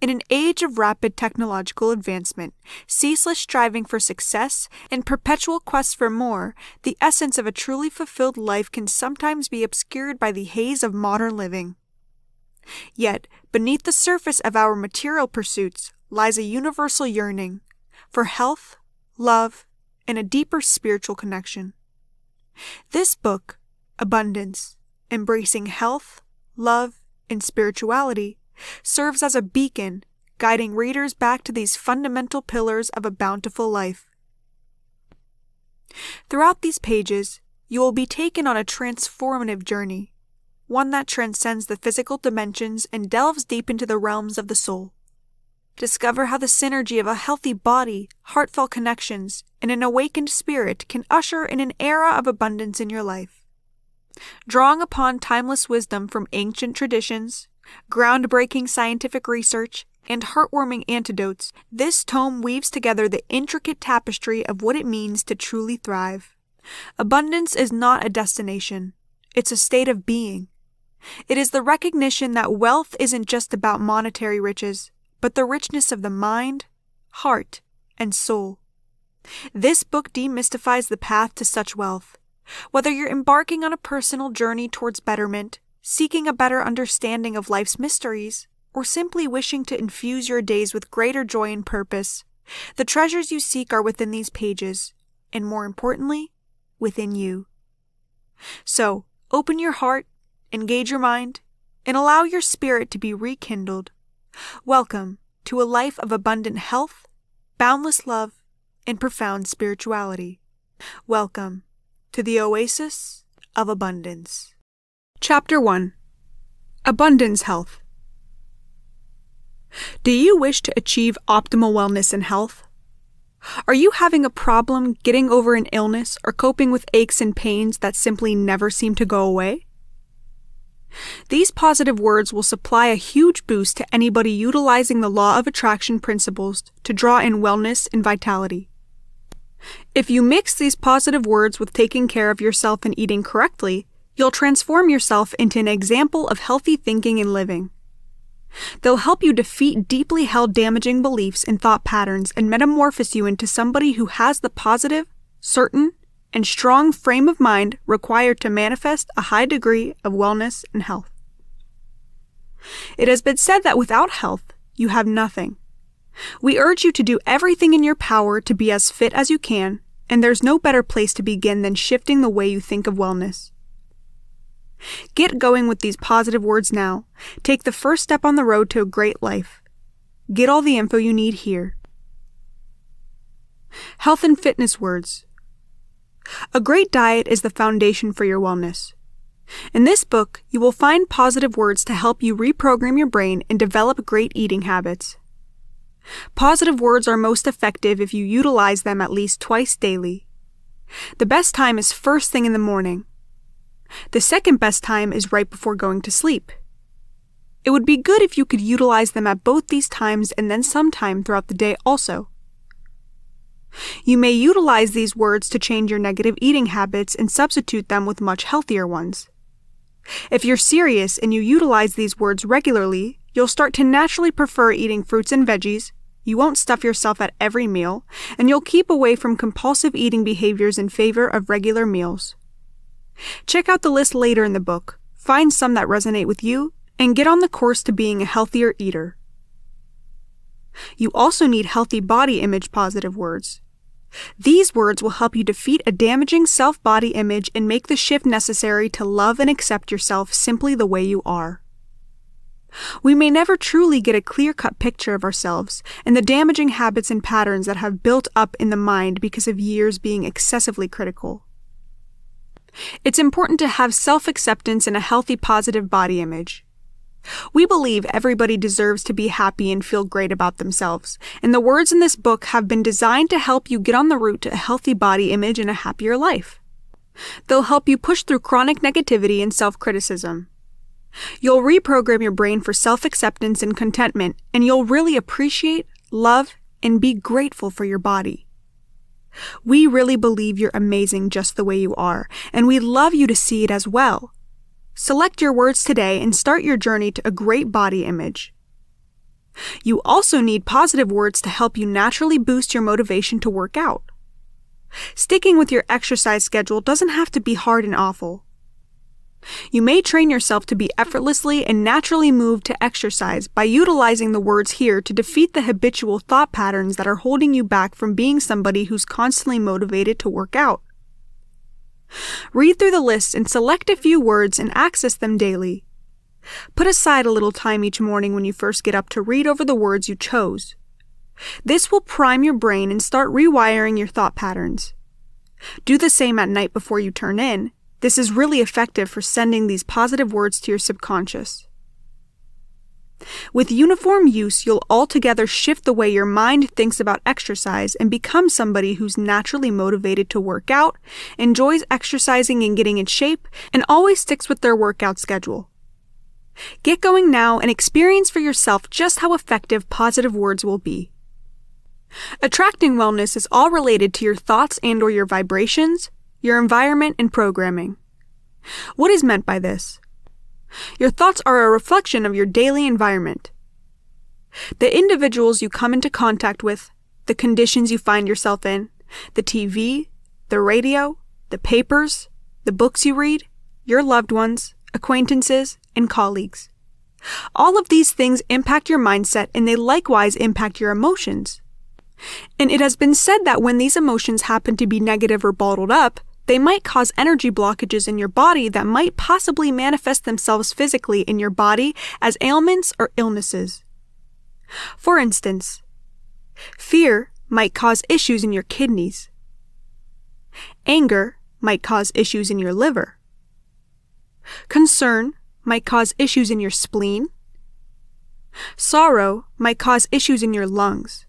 In an age of rapid technological advancement, ceaseless striving for success, and perpetual quest for more, the essence of a truly fulfilled life can sometimes be obscured by the haze of modern living. Yet, beneath the surface of our material pursuits lies a universal yearning for health, love, and a deeper spiritual connection. This book, Abundance, Embracing Health, Love, and Spirituality, serves as a beacon, guiding readers back to these fundamental pillars of a bountiful life. Throughout these pages, you will be taken on a transformative journey, one that transcends the physical dimensions and delves deep into the realms of the soul. Discover how the synergy of a healthy body, heartfelt connections, and an awakened spirit can usher in an era of abundance in your life. Drawing upon timeless wisdom from ancient traditions, groundbreaking scientific research, and heartwarming antidotes, this tome weaves together the intricate tapestry of what it means to truly thrive. Abundance is not a destination, it's a state of being. It is the recognition that wealth isn't just about monetary riches, but the richness of the mind, heart, and soul. This book demystifies the path to such wealth. Whether you're embarking on a personal journey towards betterment, seeking a better understanding of life's mysteries, or simply wishing to infuse your days with greater joy and purpose, the treasures you seek are within these pages, and more importantly, within you. So, open your heart, engage your mind, and allow your spirit to be rekindled. Welcome to a life of abundant health, boundless love, and profound spirituality. Welcome to the Oasis of Abundance. Chapter 1. Abundance Health. Do you wish to achieve optimal wellness and health? Are you having a problem getting over an illness or coping with aches and pains that simply never seem to go away? These positive words will supply a huge boost to anybody utilizing the law of attraction principles to draw in wellness and vitality. If you mix these positive words with taking care of yourself and eating correctly, you'll transform yourself into an example of healthy thinking and living. They'll help you defeat deeply held damaging beliefs and thought patterns and metamorphose you into somebody who has the positive, certain, and strong frame of mind required to manifest a high degree of wellness and health. It has been said that without health, you have nothing. We urge you to do everything in your power to be as fit as you can, and there's no better place to begin than shifting the way you think of wellness. Get going with these positive words now. Take the first step on the road to a great life. Get all the info you need here. Health and fitness words. A great diet is the foundation for your wellness. In this book, you will find positive words to help you reprogram your brain and develop great eating habits. Positive words are most effective if you utilize them at least twice daily. The best time is first thing in the morning. The second best time is right before going to sleep. It would be good if you could utilize them at both these times and then sometime throughout the day also. You may utilize these words to change your negative eating habits and substitute them with much healthier ones. If you're serious and you utilize these words regularly, you'll start to naturally prefer eating fruits and veggies, you won't stuff yourself at every meal, and you'll keep away from compulsive eating behaviors in favor of regular meals. Check out the list later in the book, find some that resonate with you, and get on the course to being a healthier eater. You also need healthy body image positive words. These words will help you defeat a damaging self-body image and make the shift necessary to love and accept yourself simply the way you are. We may never truly get a clear-cut picture of ourselves and the damaging habits and patterns that have built up in the mind because of years being excessively critical. It's important to have self-acceptance and a healthy positive body image. We believe everybody deserves to be happy and feel great about themselves, and the words in this book have been designed to help you get on the route to a healthy body image and a happier life. They'll help you push through chronic negativity and self-criticism. You'll reprogram your brain for self-acceptance and contentment, and you'll really appreciate, love, and be grateful for your body. We really believe you're amazing just the way you are, and we'd love you to see it as well. Select your words today and start your journey to a great body image. You also need positive words to help you naturally boost your motivation to work out. Sticking with your exercise schedule doesn't have to be hard and awful. You may train yourself to be effortlessly and naturally moved to exercise by utilizing the words here to defeat the habitual thought patterns that are holding you back from being somebody who's constantly motivated to work out. Read through the list and select a few words and access them daily. Put aside a little time each morning when you first get up to read over the words you chose. This will prime your brain and start rewiring your thought patterns. Do the same at night before you turn in. This is really effective for sending these positive words to your subconscious. With uniform use, you'll altogether shift the way your mind thinks about exercise and become somebody who's naturally motivated to work out, enjoys exercising and getting in shape, and always sticks with their workout schedule. Get going now and experience for yourself just how effective positive words will be. Attracting wellness is all related to your thoughts and/or your vibrations, your environment, and programming. What is meant by this? Your thoughts are a reflection of your daily environment. The individuals you come into contact with, the conditions you find yourself in, the TV, the radio, the papers, the books you read, your loved ones, acquaintances, and colleagues. All of these things impact your mindset, and they likewise impact your emotions. And it has been said that when these emotions happen to be negative or bottled up, they might cause energy blockages in your body that might possibly manifest themselves physically in your body as ailments or illnesses. For instance, fear might cause issues in your kidneys. Anger might cause issues in your liver. Concern might cause issues in your spleen. Sorrow might cause issues in your lungs.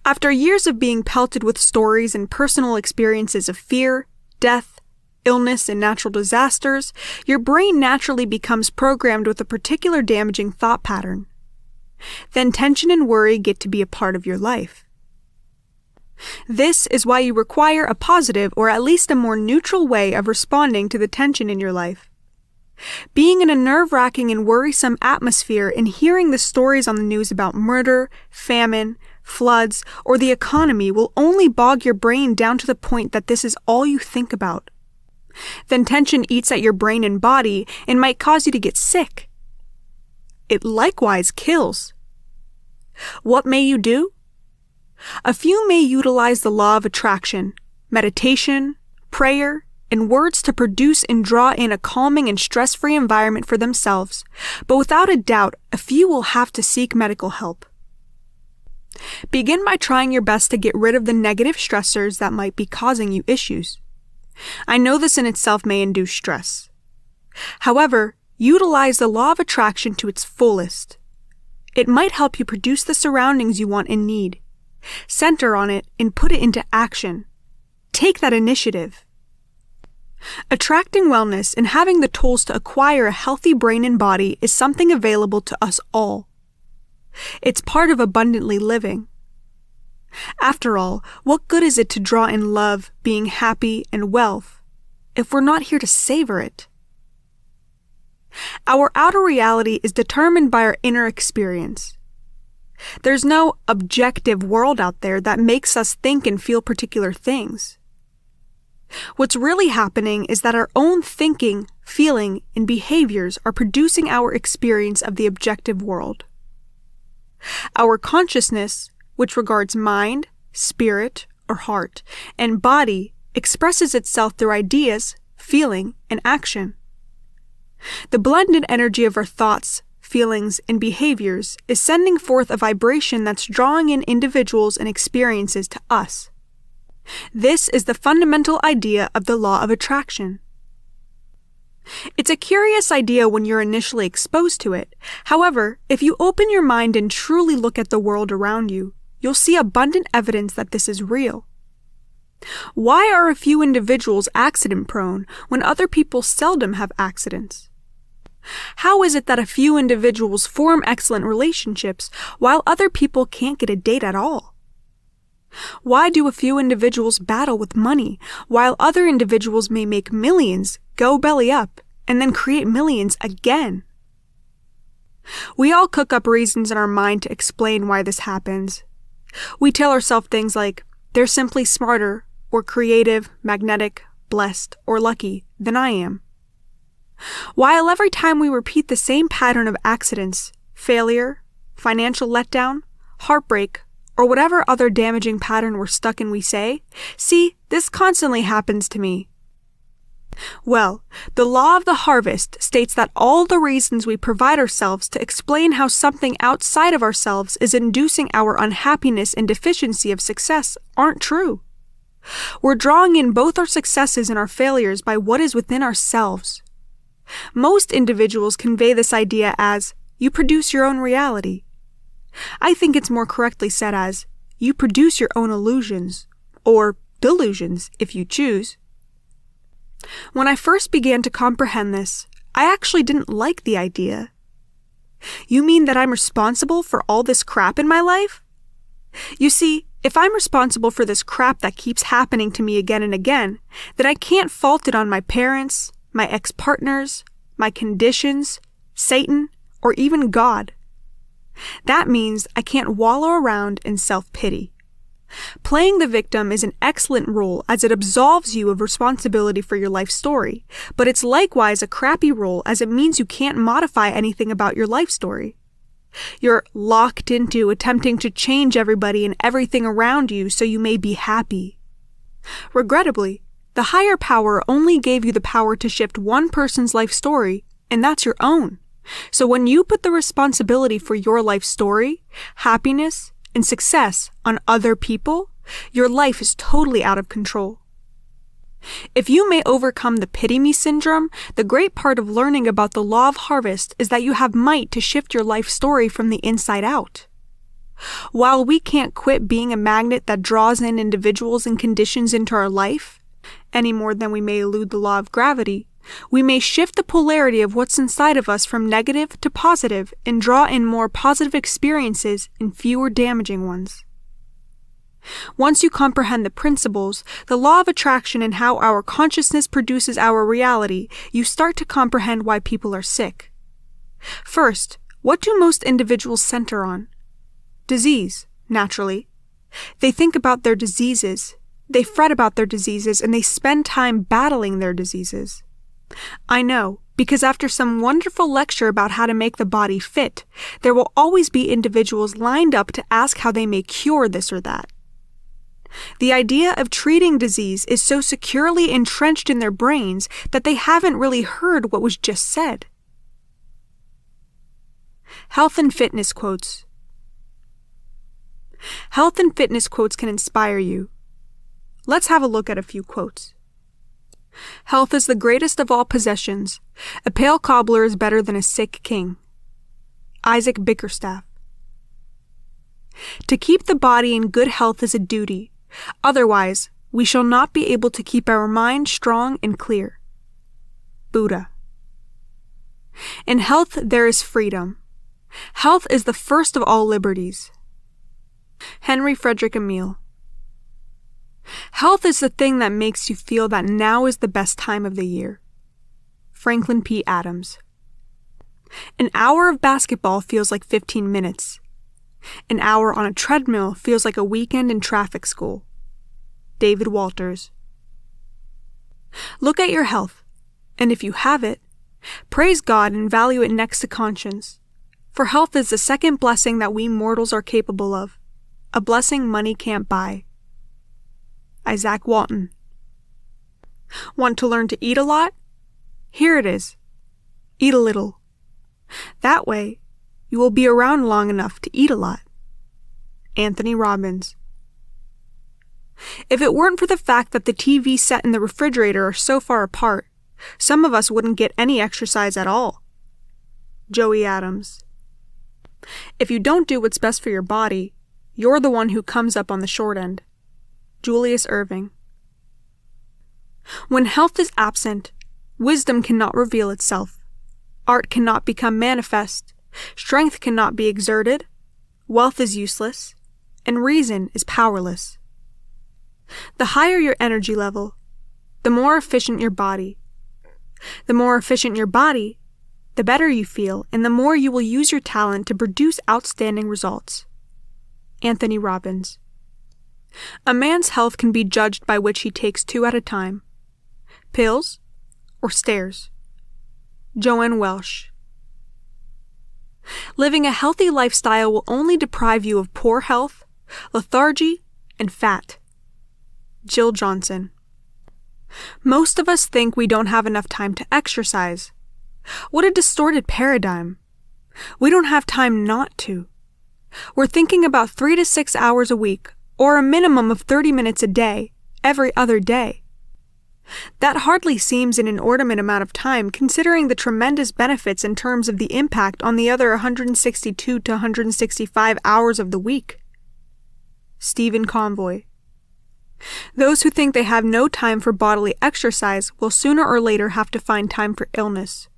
After years of being pelted with stories and personal experiences of fear, death, illness, and natural disasters, your brain naturally becomes programmed with a particular damaging thought pattern. Then tension and worry get to be a part of your life. This is why you require a positive or at least a more neutral way of responding to the tension in your life. Being in a nerve-wracking and worrisome atmosphere and hearing the stories on the news about murder, famine, floods, or the economy will only bog your brain down to the point that this is all you think about. Then tension eats at your brain and body and might cause you to get sick. It likewise kills. What may you do? A few may utilize the law of attraction, meditation, prayer, and words to produce and draw in a calming and stress-free environment for themselves, but without a doubt, a few will have to seek medical help. Begin by trying your best to get rid of the negative stressors that might be causing you issues. I know this in itself may induce stress. However, utilize the law of attraction to its fullest. It might help you produce the surroundings you want and need. Center on it and put it into action. Take that initiative. Attracting wellness and having the tools to acquire a healthy brain and body is something available to us all. It's part of abundantly living. After all, what good is it to draw in love, being happy, and wealth if we're not here to savor it? Our outer reality is determined by our inner experience. There's no objective world out there that makes us think and feel particular things. What's really happening is that our own thinking, feeling, and behaviors are producing our experience of the objective world. Our consciousness, which regards mind, spirit, or heart, and body, expresses itself through ideas, feeling, and action. The blended energy of our thoughts, feelings, and behaviors is sending forth a vibration that's drawing in individuals and experiences to us. This is the fundamental idea of the law of attraction. It's a curious idea when you're initially exposed to it. However, if you open your mind and truly look at the world around you, you'll see abundant evidence that this is real. Why are a few individuals accident-prone when other people seldom have accidents? How is it that a few individuals form excellent relationships while other people can't get a date at all? Why do a few individuals battle with money while other individuals may make millions, go belly up, and then create millions again? We all cook up reasons in our mind to explain why this happens. We tell ourselves things like, they're simply smarter, or creative, magnetic, blessed, or lucky than I am. While every time we repeat the same pattern of accidents, failure, financial letdown, heartbreak, or whatever other damaging pattern we're stuck in, we say, "See, this constantly happens to me." Well, the law of the harvest states that all the reasons we provide ourselves to explain how something outside of ourselves is inducing our unhappiness and deficiency of success aren't true. We're drawing in both our successes and our failures by what is within ourselves. Most individuals convey this idea as, you produce your own reality. I think it's more correctly said as, you produce your own illusions, or delusions if you choose. When I first began to comprehend this, I actually didn't like the idea. You mean that I'm responsible for all this crap in my life? You see, if I'm responsible for this crap that keeps happening to me again and again, then I can't fault it on my parents, my ex-partners, my conditions, Satan, or even God. That means I can't wallow around in self-pity. Playing the victim is an excellent role as it absolves you of responsibility for your life story, but it's likewise a crappy role as it means you can't modify anything about your life story. You're locked into attempting to change everybody and everything around you so you may be happy. Regrettably, the higher power only gave you the power to shift one person's life story, and that's your own. So when you put the responsibility for your life story, happiness, and success on other people, your life is totally out of control. If you may overcome the pity-me syndrome, the great part of learning about the law of harvest is that you have might to shift your life story from the inside out. While we can't quit being a magnet that draws in individuals and conditions into our life, any more than we may elude the law of gravity, we may shift the polarity of what's inside of us from negative to positive and draw in more positive experiences and fewer damaging ones. Once you comprehend the principles, the law of attraction and how our consciousness produces our reality, you start to comprehend why people are sick. First, what do most individuals center on? Disease, naturally. They think about their diseases, they fret about their diseases, and they spend time battling their diseases. I know, because after some wonderful lecture about how to make the body fit, there will always be individuals lined up to ask how they may cure this or that. The idea of treating disease is so securely entrenched in their brains that they haven't really heard what was just said. Health and fitness quotes. Health and fitness quotes can inspire you. Let's have a look at a few quotes. Health is the greatest of all possessions. A pale cobbler is better than a sick king. Isaac Bickerstaff. To keep the body in good health is a duty. Otherwise, we shall not be able to keep our mind strong and clear. Buddha. In health there is freedom. Health is the first of all liberties. Henry Frederick Emile. Health is the thing that makes you feel that now is the best time of the year. Franklin P. Adams. An hour of basketball feels like 15 minutes. An hour on a treadmill feels like a weekend in traffic school. David Walters. Look at your health, and if you have it, praise God and value it next to conscience. For health is the second blessing that we mortals are capable of, a blessing money can't buy. Isaac Walton. Want to learn to eat a lot? Here it is. Eat a little. That way, you will be around long enough to eat a lot. Anthony Robbins. If it weren't for the fact that the TV set and the refrigerator are so far apart, some of us wouldn't get any exercise at all. Joey Adams. If you don't do what's best for your body, you're the one who comes up on the short end. Julius Erving. When health is absent, wisdom cannot reveal itself. Art cannot become manifest. Strength cannot be exerted. Wealth is useless. And reason is powerless. The higher your energy level, the more efficient your body. The more efficient your body, the better you feel, and the more you will use your talent to produce outstanding results. Anthony Robbins. A man's health can be judged by which he takes 2 at a time: pills or stairs. Joanne Welsh. Living a healthy lifestyle will only deprive you of poor health, lethargy, and fat. Jill Johnson. Most of us think we don't have enough time to exercise. What a distorted paradigm. We don't have time not to. We're thinking about 3 to 6 hours a week, or a minimum of 30 minutes a day, every other day. That hardly seems an inordinate amount of time considering the tremendous benefits in terms of the impact on the other 162 to 165 hours of the week. Stephen Convoy. Those who think they have no time for bodily exercise will sooner or later have to find time for illness.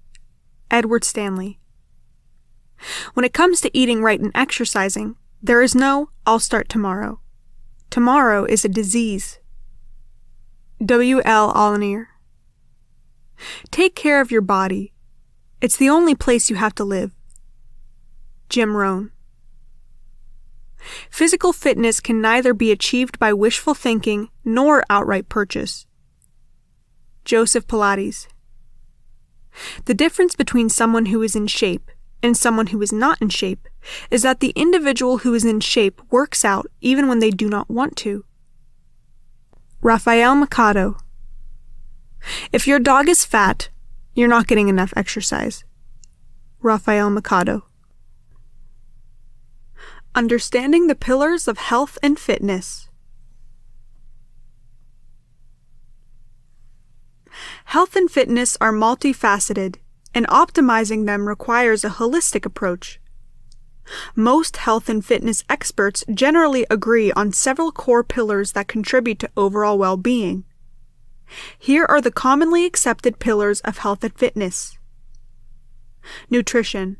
Edward Stanley. When it comes to eating right and exercising, there is no "I'll start tomorrow." Tomorrow is a disease. W. L. Alanier. Take care of your body. It's the only place you have to live. Jim Rohn. Physical fitness can neither be achieved by wishful thinking nor outright purchase. Joseph Pilates. The difference between someone who is in shape and someone who is not in shape is that the individual who is in shape works out even when they do not want to. Rafael Mikado. If your dog is fat, you're not getting enough exercise. Rafael Mikado. Understanding the pillars of health and fitness. Health and fitness are multifaceted, and optimizing them requires a holistic approach. Most health and fitness experts generally agree on several core pillars that contribute to overall well-being. Here are the commonly accepted pillars of health and fitness. Nutrition.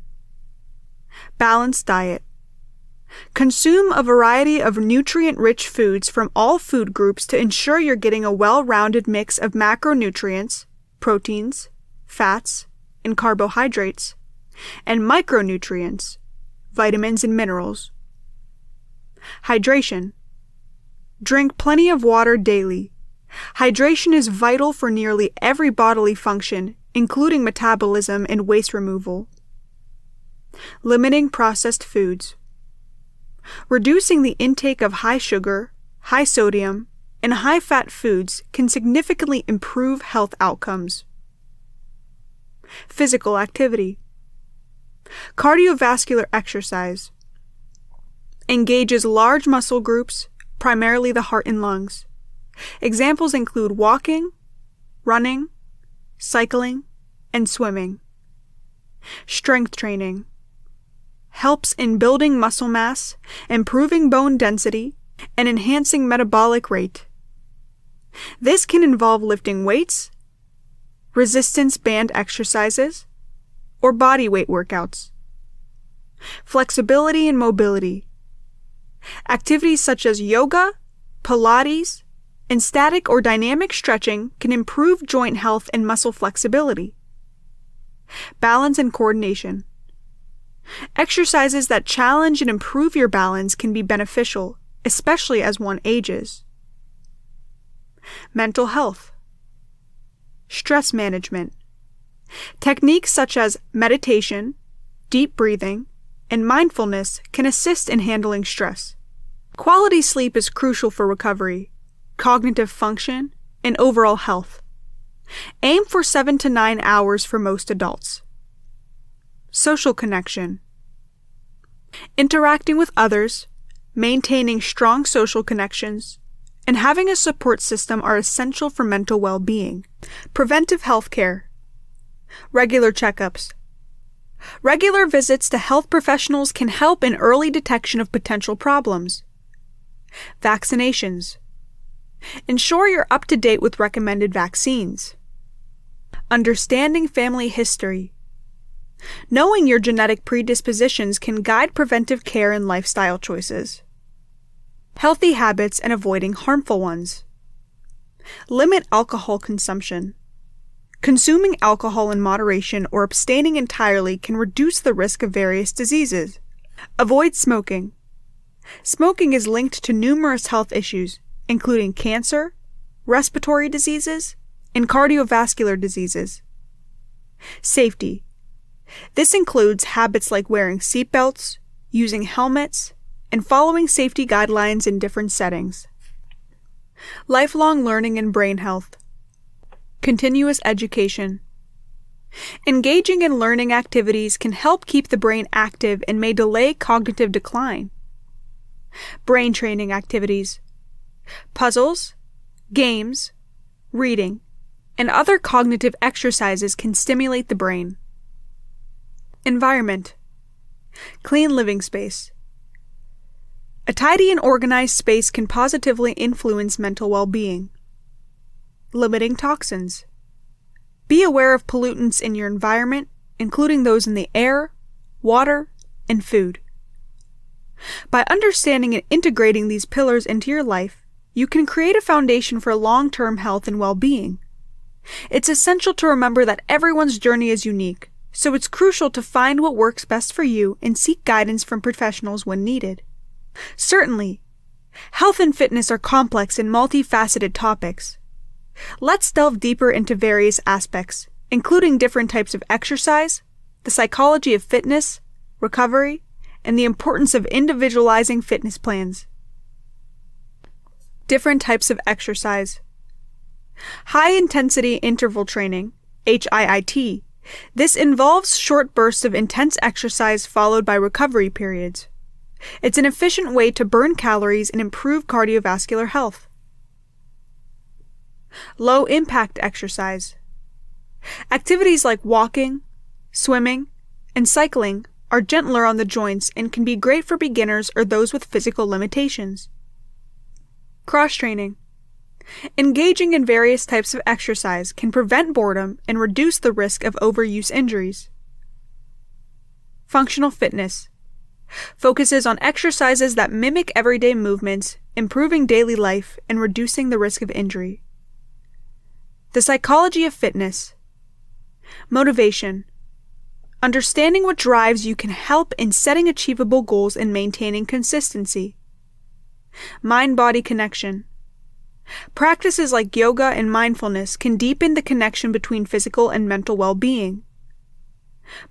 Balanced diet. Consume a variety of nutrient-rich foods from all food groups to ensure you're getting a well-rounded mix of macronutrients, proteins, fats, and carbohydrates, and micronutrients, vitamins and minerals. Hydration. Drink plenty of water daily. Hydration is vital for nearly every bodily function, including metabolism and waste removal. Limiting processed foods. Reducing the intake of high sugar, high sodium, and high-fat foods can significantly improve health outcomes. Physical activity. Cardiovascular exercise. Engages large muscle groups, primarily the heart and lungs. Examples include walking, running, cycling, and swimming. Strength training. Helps in building muscle mass, improving bone density, and enhancing metabolic rate. This can involve lifting weights, resistance band exercises, or body weight workouts. Flexibility and mobility. Activities such as yoga, Pilates, and static or dynamic stretching can improve joint health and muscle flexibility. Balance and coordination. Exercises that challenge and improve your balance can be beneficial, especially as one ages. Mental health. Stress management. Techniques such as meditation, deep breathing, and mindfulness can assist in handling stress. Quality sleep is crucial for recovery, cognitive function, and overall health. Aim for 7 to 9 hours for most adults. Social connection. Interacting with others, maintaining strong social connections, and having a support system are essential for mental well-being. Preventive health care. Regular checkups. Regular visits to health professionals can help in early detection of potential problems. Vaccinations. Ensure you're up to date with recommended vaccines. Understanding family history. Knowing your genetic predispositions can guide preventive care and lifestyle choices. Healthy habits and avoiding harmful ones. Limit alcohol consumption. Consuming alcohol in moderation or abstaining entirely can reduce the risk of various diseases. Avoid smoking. Smoking is linked to numerous health issues, including cancer, respiratory diseases, and cardiovascular diseases. Safety. This includes habits like wearing seatbelts, using helmets, and following safety guidelines in different settings. Lifelong learning and brain health. Continuous education. Engaging in learning activities can help keep the brain active and may delay cognitive decline. Brain training activities. Puzzles, games, reading, and other cognitive exercises can stimulate the brain. Environment. Clean living space. A tidy and organized space can positively influence mental well-being. Limiting toxins. Be aware of pollutants in your environment, including those in the air, water, and food. By understanding and integrating these pillars into your life, you can create a foundation for long-term health and well-being. It's essential to remember that everyone's journey is unique, so it's crucial to find what works best for you and seek guidance from professionals when needed. Certainly, health and fitness are complex and multifaceted topics. Let's delve deeper into various aspects, including different types of exercise, the psychology of fitness, recovery, and the importance of individualizing fitness plans. Different types of exercise. High-intensity interval training, HIIT. This involves short bursts of intense exercise followed by recovery periods. It's an efficient way to burn calories and improve cardiovascular health. Low-impact exercise. Activities like walking, swimming, and cycling are gentler on the joints and can be great for beginners or those with physical limitations. Cross-training. Engaging in various types of exercise can prevent boredom and reduce the risk of overuse injuries. Functional fitness. Focuses on exercises that mimic everyday movements, improving daily life and reducing the risk of injury. The psychology of fitness. Motivation. Understanding what drives you can help in setting achievable goals and maintaining consistency. Mind-body connection. Practices like yoga and mindfulness can deepen the connection between physical and mental well-being.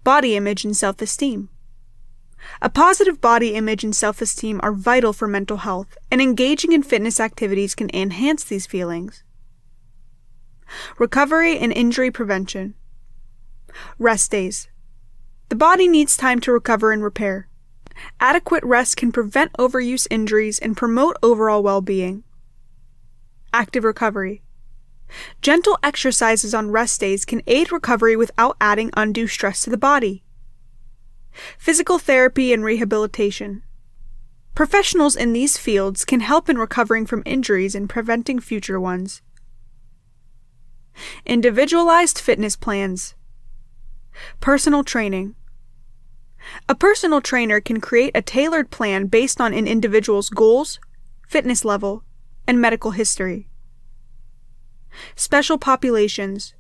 Body image and self-esteem. A positive body image and self-esteem are vital for mental health, and engaging in fitness activities can enhance these feelings. Recovery and injury prevention. Rest days. The body needs time to recover and repair. Adequate rest can prevent overuse injuries and promote overall well-being. Active recovery. Gentle exercises on rest days can aid recovery without adding undue stress to the body. Physical therapy and rehabilitation. Professionals in these fields can help in recovering from injuries and preventing future ones. Individualized fitness plans. Personal training. A personal trainer can create a tailored plan based on an individual's goals, fitness level, and medical history. Special populations.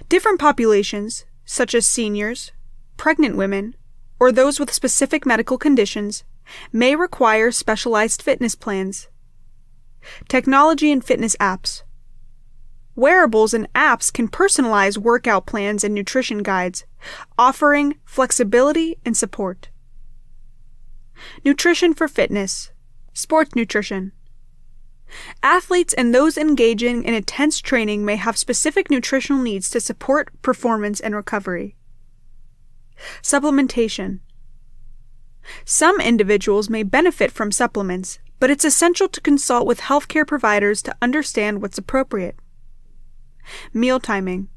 Different populations, such as seniors, pregnant women, or those with specific medical conditions, may require specialized fitness plans. Technology and fitness apps. Wearables and apps can personalize workout plans and nutrition guides, offering flexibility and support. Nutrition for fitness. Sports nutrition. Athletes and those engaging in intense training may have specific nutritional needs to support performance and recovery. Supplementation. Some individuals may benefit from supplements, but it's essential to consult with healthcare providers to understand what's appropriate. Meal timing.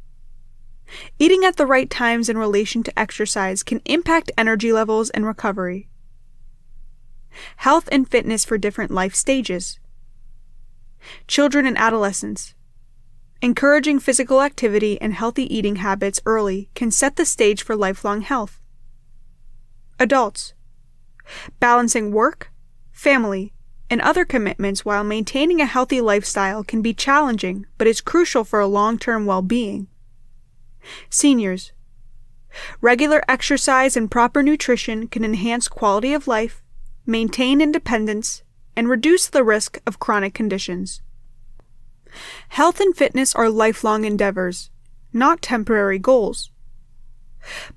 Eating at the right times in relation to exercise can impact energy levels and recovery. Health and fitness for different life stages. Children and adolescents. Encouraging physical activity and healthy eating habits early can set the stage for lifelong health. Adults. Balancing work, family, and other commitments while maintaining a healthy lifestyle can be challenging but is crucial for a long-term well-being. Seniors. Regular exercise and proper nutrition can enhance quality of life, maintain independence, and reduce the risk of chronic conditions. Health and fitness are lifelong endeavors, not temporary goals.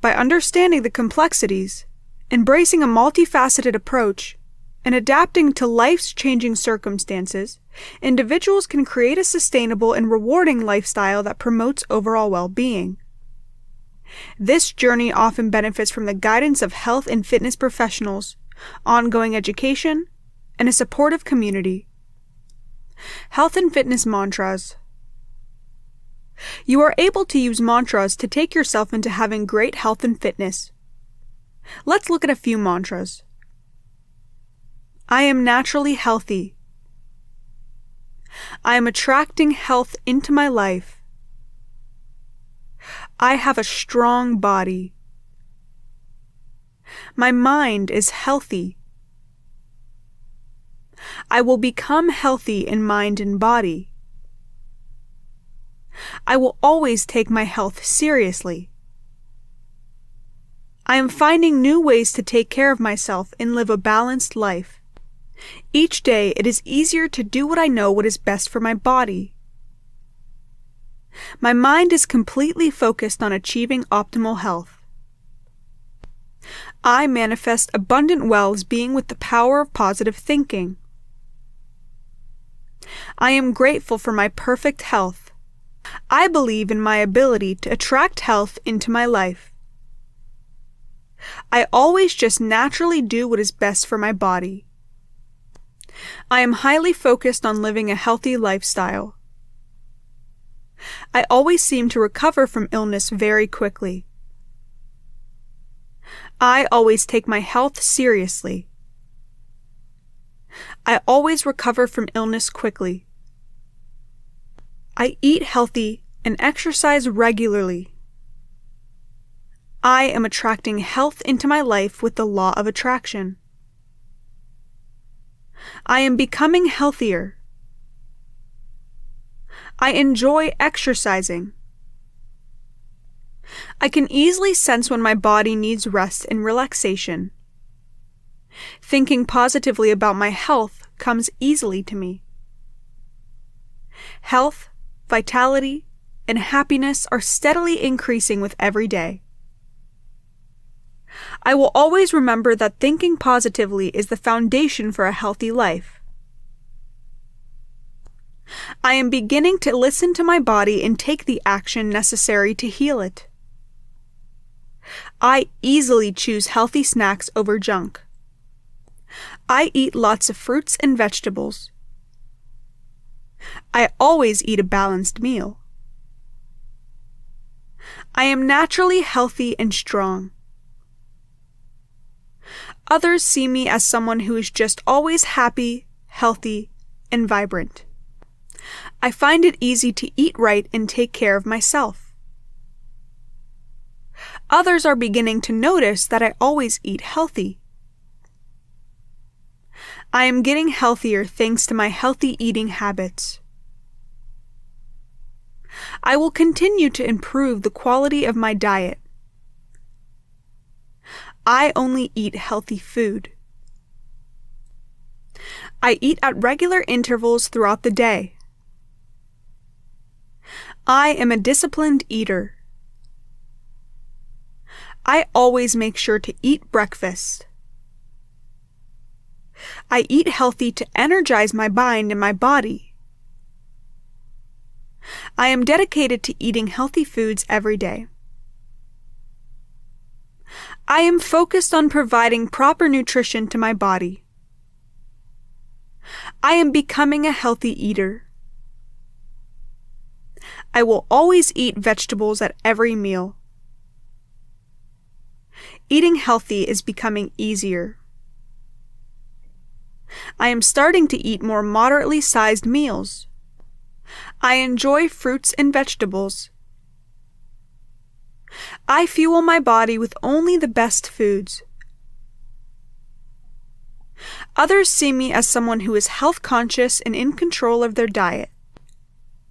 By understanding the complexities, embracing a multifaceted approach, and adapting to life's changing circumstances, individuals can create a sustainable and rewarding lifestyle that promotes overall well-being. This journey often benefits from the guidance of health and fitness professionals, ongoing education, and a supportive community. Health and fitness mantras. You are able to use mantras to take yourself into having great health and fitness. Let's look at a few mantras. I am naturally healthy. I am attracting health into my life. I have a strong body. My mind is healthy. I will become healthy in mind and body. I will always take my health seriously. I am finding new ways to take care of myself and live a balanced life. Each day it is easier to do what I know what is best for my body. My mind is completely focused on achieving optimal health. I manifest abundant well-being with the power of positive thinking. I am grateful for my perfect health. I believe in my ability to attract health into my life. I always just naturally do what is best for my body. I am highly focused on living a healthy lifestyle. I always seem to recover from illness very quickly. I always take my health seriously. I always recover from illness quickly. I eat healthy and exercise regularly. I am attracting health into my life with the law of attraction. I am becoming healthier. I enjoy exercising. I can easily sense when my body needs rest and relaxation. Thinking positively about my health comes easily to me. Health, vitality, and happiness are steadily increasing with every day. I will always remember that thinking positively is the foundation for a healthy life. I am beginning to listen to my body and take the action necessary to heal it. I easily choose healthy snacks over junk. I eat lots of fruits and vegetables. I always eat a balanced meal. I am naturally healthy and strong. Others see me as someone who is just always happy, healthy, and vibrant. I find it easy to eat right and take care of myself. Others are beginning to notice that I always eat healthy. I am getting healthier thanks to my healthy eating habits. I will continue to improve the quality of my diet. I only eat healthy food. I eat at regular intervals throughout the day. I am a disciplined eater. I always make sure to eat breakfast. I eat healthy to energize my mind and my body. I am dedicated to eating healthy foods every day. I am focused on providing proper nutrition to my body. I am becoming a healthy eater. I will always eat vegetables at every meal. Eating healthy is becoming easier. I am starting to eat more moderately sized meals. I enjoy fruits and vegetables. I fuel my body with only the best foods. Others see me as someone who is health conscious and in control of their diet.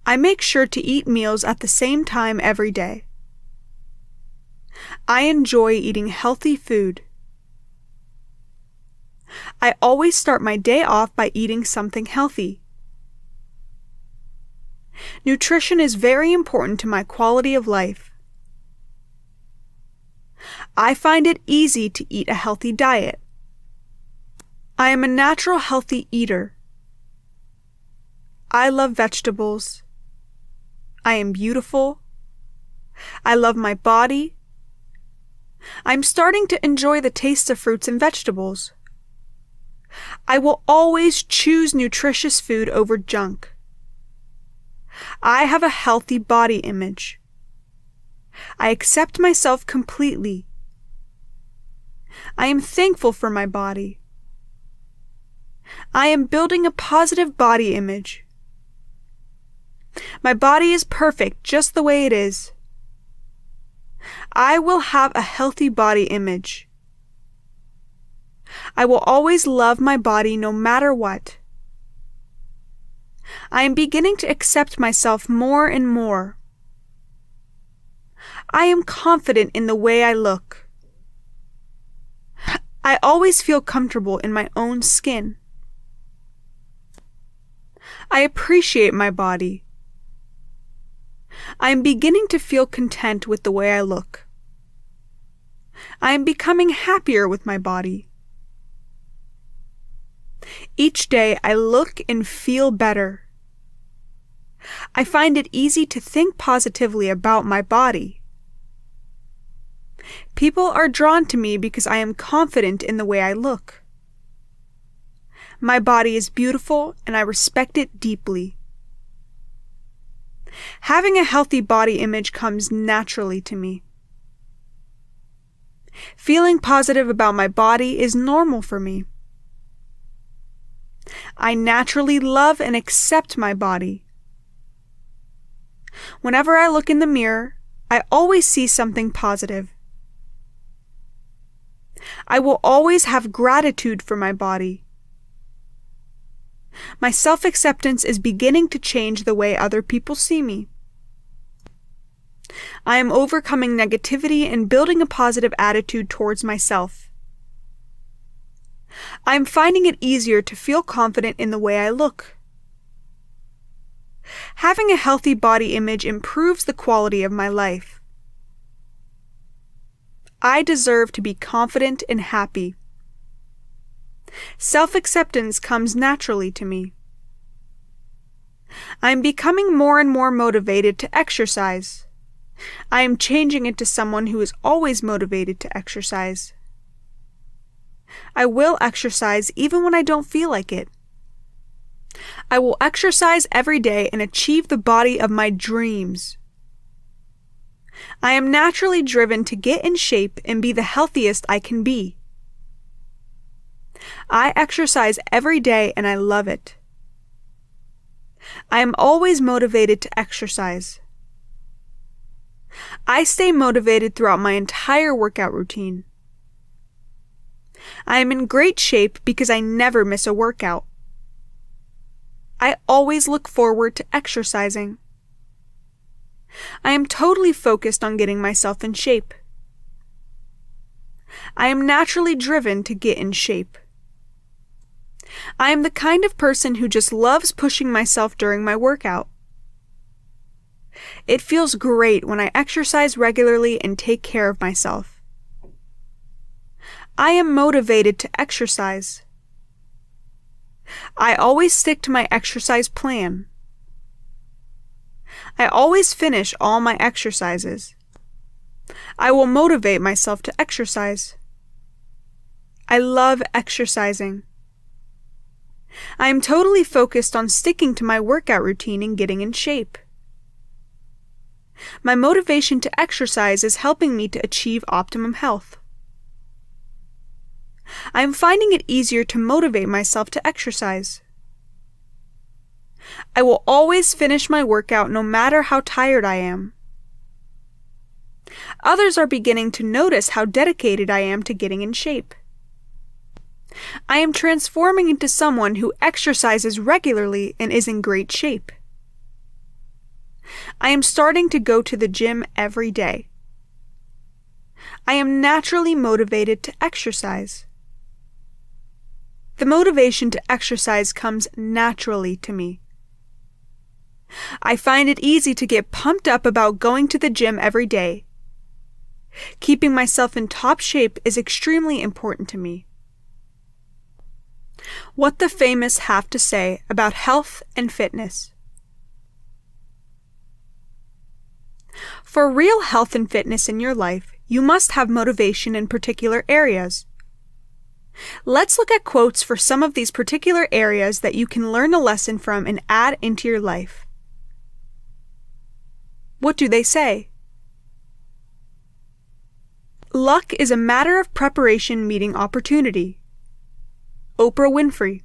I make sure to eat meals at the same time every day. I enjoy eating healthy food. I always start my day off by eating something healthy. Nutrition is very important to my quality of life. I find it easy to eat a healthy diet. I am a natural healthy eater. I love vegetables. I am beautiful. I love my body. I'm starting to enjoy the taste of fruits and vegetables. I will always choose nutritious food over junk. I have a healthy body image. I accept myself completely. I am thankful for my body. I am building a positive body image. My body is perfect just the way it is. I will have a healthy body image. I will always love my body no matter what. I am beginning to accept myself more and more. I am confident in the way I look. I always feel comfortable in my own skin. I appreciate my body. I am beginning to feel content with the way I look. I am becoming happier with my body. Each day I look and feel better. I find it easy to think positively about my body. People are drawn to me because I am confident in the way I look. My body is beautiful and I respect it deeply. Having a healthy body image comes naturally to me. Feeling positive about my body is normal for me. I naturally love and accept my body. Whenever I look in the mirror, I always see something positive. I will always have gratitude for my body. My self-acceptance is beginning to change the way other people see me. I am overcoming negativity and building a positive attitude towards myself. I am finding it easier to feel confident in the way I look. Having a healthy body image improves the quality of my life. I deserve to be confident and happy. Self-acceptance comes naturally to me. I am becoming more and more motivated to exercise. I am changing into someone who is always motivated to exercise. I will exercise even when I don't feel like it. I will exercise every day and achieve the body of my dreams. I am naturally driven to get in shape and be the healthiest I can be. I exercise every day and I love it. I am always motivated to exercise. I stay motivated throughout my entire workout routine. I am in great shape because I never miss a workout. I always look forward to exercising. I am totally focused on getting myself in shape. I am naturally driven to get in shape. I am the kind of person who just loves pushing myself during my workout. It feels great when I exercise regularly and take care of myself. I am motivated to exercise. I always stick to my exercise plan. I always finish all my exercises. I will motivate myself to exercise. I love exercising. I am totally focused on sticking to my workout routine and getting in shape. My motivation to exercise is helping me to achieve optimum health. I am finding it easier to motivate myself to exercise. I will always finish my workout no matter how tired I am. Others are beginning to notice how dedicated I am to getting in shape. I am transforming into someone who exercises regularly and is in great shape. I am starting to go to the gym every day. I am naturally motivated to exercise. The motivation to exercise comes naturally to me. I find it easy to get pumped up about going to the gym every day. Keeping myself in top shape is extremely important to me. What the famous have to say about health and fitness. For real health and fitness in your life, you must have motivation in particular areas. Let's look at quotes for some of these particular areas that you can learn a lesson from and add into your life. What do they say? Luck is a matter of preparation meeting opportunity. Oprah Winfrey.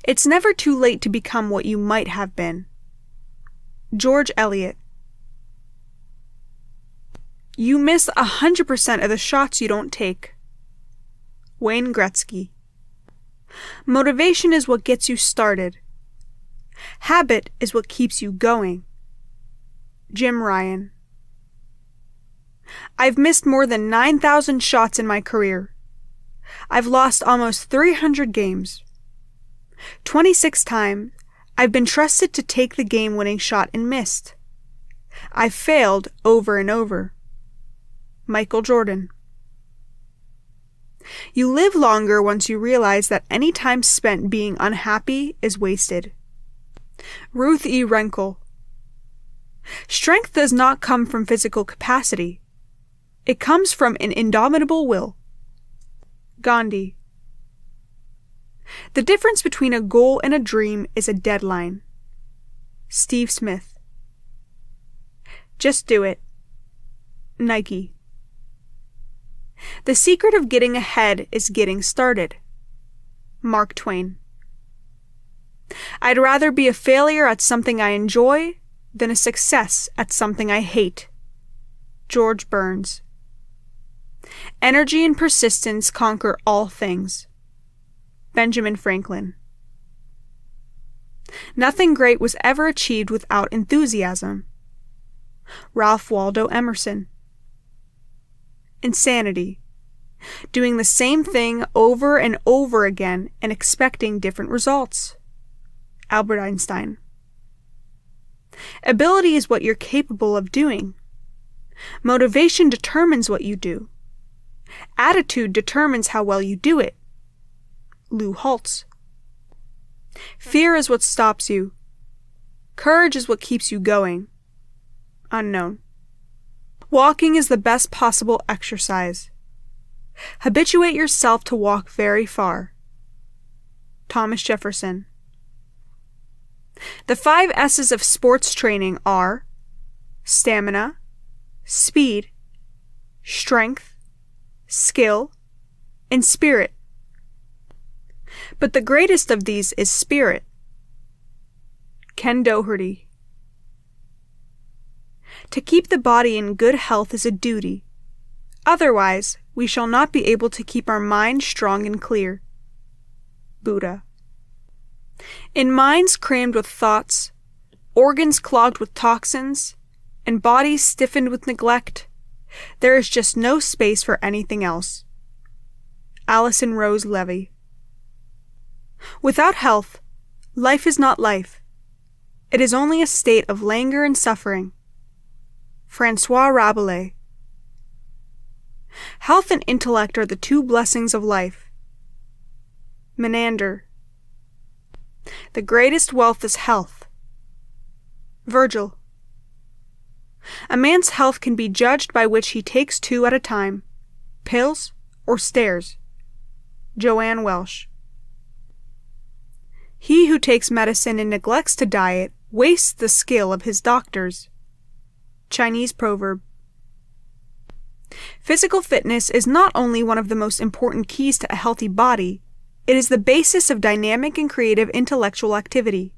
It's never too late to become what you might have been. George Eliot. You miss 100% of the shots you don't take. Wayne Gretzky. Motivation is what gets you started. Habit is what keeps you going. Jim Ryan. I've missed more than 9,000 shots in my career. I've lost almost 300 games. 26 times, I've been trusted to take the game-winning shot and missed. I've failed over and over. Michael Jordan. You live longer once you realize that any time spent being unhappy is wasted. Ruth E. Renkel. Strength does not come from physical capacity. It comes from an indomitable will. Gandhi. The difference between a goal and a dream is a deadline. Steve Smith. Just do it. Nike. The secret of getting ahead is getting started. Mark Twain. I'd rather be a failure at something I enjoy than a success at something I hate. George Burns. Energy and persistence conquer all things. Benjamin Franklin. Nothing great was ever achieved without enthusiasm. Ralph Waldo Emerson. Insanity. Doing the same thing over and over again and expecting different results. Albert Einstein. Ability is what you're capable of doing. Motivation determines what you do. Attitude determines how well you do it. Lou Holtz. Fear is what stops you. Courage is what keeps you going. Unknown. Walking is the best possible exercise. Habituate yourself to walk very far. Thomas Jefferson. The 5 S's of sports training are stamina, speed, strength, skill, and spirit. But the greatest of these is spirit. Ken Doherty. To keep the body in good health is a duty. Otherwise, we shall not be able to keep our mind strong and clear. Buddha. In minds crammed with thoughts, organs clogged with toxins, and bodies stiffened with neglect, there is just no space for anything else. Alison Rose Levy. Without health, life is not life. It is only a state of languor and suffering. Francois Rabelais. Health and intellect are the 2 blessings of life. Menander. The greatest wealth is health. Virgil. A man's health can be judged by which he takes 2 at a time, pills or stairs. Joanne Welsh. He who takes medicine and neglects to diet wastes the skill of his doctors. Chinese proverb. Physical fitness is not only one of the most important keys to a healthy body, it is the basis of dynamic and creative intellectual activity.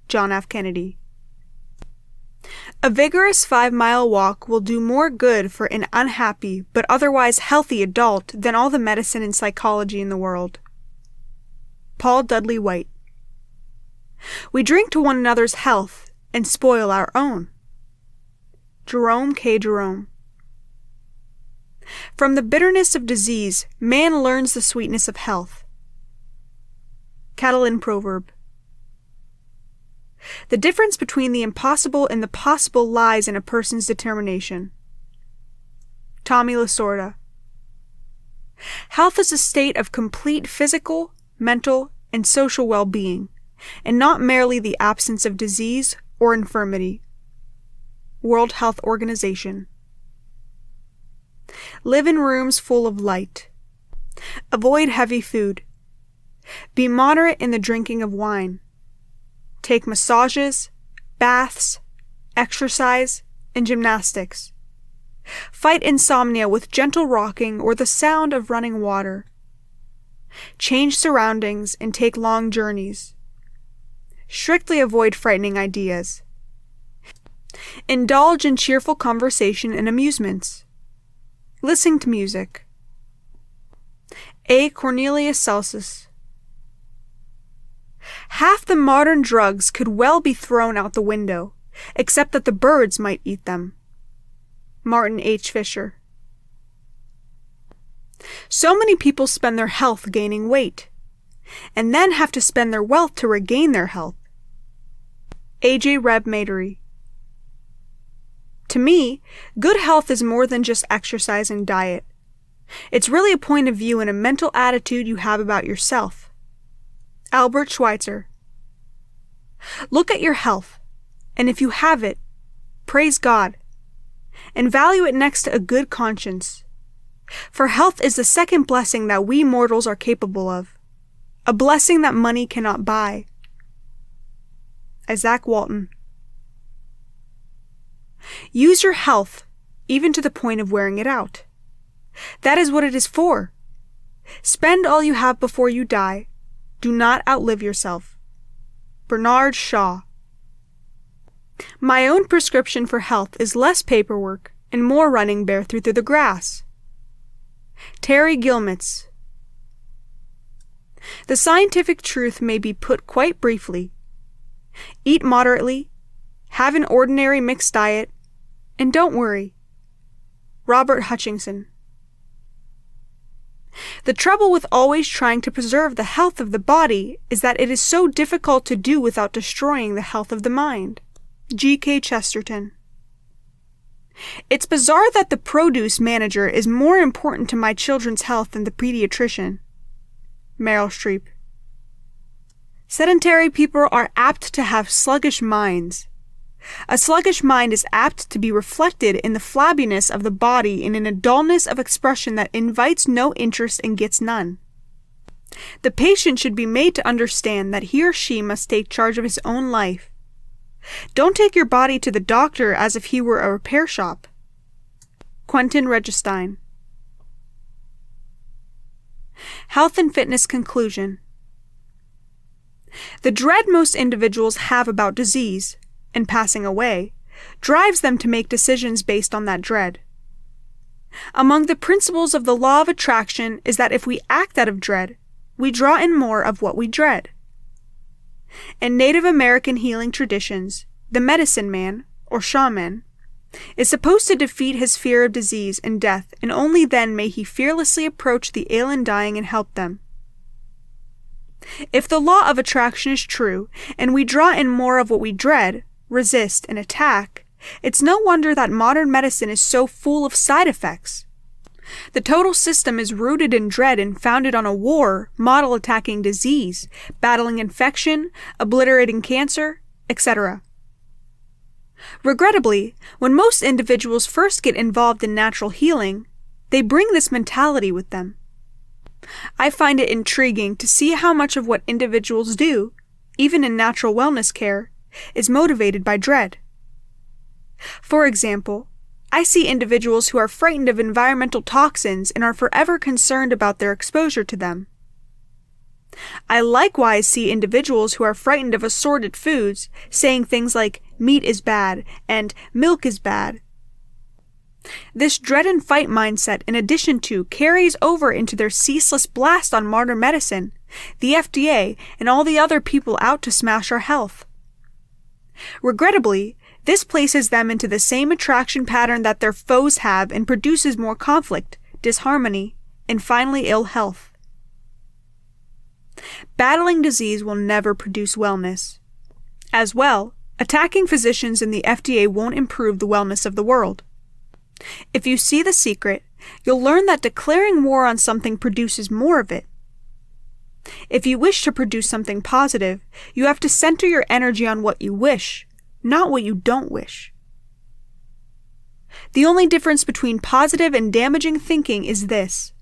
John F. Kennedy. A vigorous 5-mile walk will do more good for an unhappy but otherwise healthy adult than all the medicine and psychology in the world. Paul Dudley White. We drink to one another's health and spoil our own. Jerome K. Jerome. From the bitterness of disease, man learns the sweetness of health. Catalan proverb. The difference between the impossible and the possible lies in a person's determination. Tommy Lasorda. Health is a state of complete physical, mental, and social well-being, and not merely the absence of disease or infirmity. World Health Organization. Live in rooms full of light. Avoid heavy food. Be moderate in the drinking of wine. Take massages, baths, exercise, and gymnastics. Fight insomnia with gentle rocking or the sound of running water. Change surroundings and take long journeys. Strictly avoid frightening ideas. Indulge in cheerful conversation and amusements. Listen to music. A. Cornelius Celsus. Half the modern drugs could well be thrown out the window, except that the birds might eat them. Martin H. Fisher. So many people spend their health gaining weight, and then have to spend their wealth to regain their health. A.J. Reb Madory. To me, good health is more than just exercise and diet. It's really a point of view and a mental attitude you have about yourself. Albert Schweitzer. Look at your health, and if you have it, praise God, and value it next to a good conscience. For health is the second blessing that we mortals are capable of, a blessing that money cannot buy. Isaac Walton. Use your health, even to the point of wearing it out. That is what it is for. Spend all you have before you die. Do not outlive yourself. Bernard Shaw. My own prescription for health is less paperwork and more running barefoot through the grass. Terry Gilmitz. The scientific truth may be put quite briefly. Eat moderately, have an ordinary mixed diet, and don't worry. Robert Hutchinson. The trouble with always trying to preserve the health of the body is that it is so difficult to do without destroying the health of the mind. G.K. Chesterton. It's bizarre that the produce manager is more important to my children's health than the pediatrician. Meryl Streep. Sedentary people are apt to have sluggish minds. A sluggish mind is apt to be reflected in the flabbiness of the body and in a dullness of expression that invites no interest and gets none. The patient should be made to understand that he or she must take charge of his own life. Don't take your body to the doctor as if he were a repair shop. Quentin Regestein. Health and Fitness Conclusion. The dread most individuals have about disease and passing away drives them to make decisions based on that dread. Among the principles of the law of attraction is that if we act out of dread, we draw in more of what we dread. In Native American healing traditions, the medicine man, or shaman, is supposed to defeat his fear of disease and death, and only then may he fearlessly approach the ill and dying and help them. If the law of attraction is true, and we draw in more of what we dread, resist, and attack, it's no wonder that modern medicine is so full of side effects. The total system is rooted in dread and founded on a war model attacking disease, battling infection, obliterating cancer, etc. Regrettably, when most individuals first get involved in natural healing, they bring this mentality with them. I find it intriguing to see how much of what individuals do, even in natural wellness care, is motivated by dread. For example, I see individuals who are frightened of environmental toxins and are forever concerned about their exposure to them. I likewise see individuals who are frightened of assorted foods saying things like meat is bad and milk is bad. This dread and fight mindset, in addition to, carries over into their ceaseless blast on modern medicine, the FDA, and all the other people out to smash our health. Regrettably, this places them into the same attraction pattern that their foes have and produces more conflict, disharmony, and finally ill health. Battling disease will never produce wellness. As well, attacking physicians and the FDA won't improve the wellness of the world. If you see the secret, you'll learn that declaring war on something produces more of it. If you wish to produce something positive, you have to center your energy on what you wish, not what you don't wish. The only difference between positive and damaging thinking is this.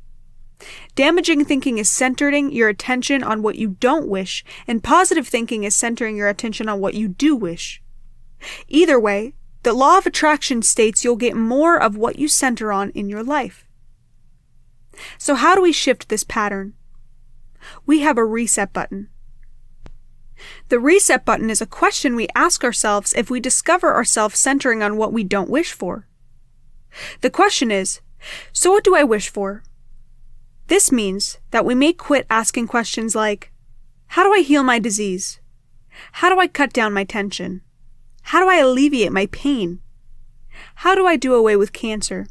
Damaging thinking is centering your attention on what you don't wish, and positive thinking is centering your attention on what you do wish. Either way, the law of attraction states you'll get more of what you center on in your life. So how do we shift this pattern? We have a reset button. The reset button is a question we ask ourselves if we discover ourselves centering on what we don't wish for. The question is, so what do I wish for? This means that we may quit asking questions like, how do I heal my disease? How do I cut down my tension? How do I alleviate my pain? How do I do away with cancer?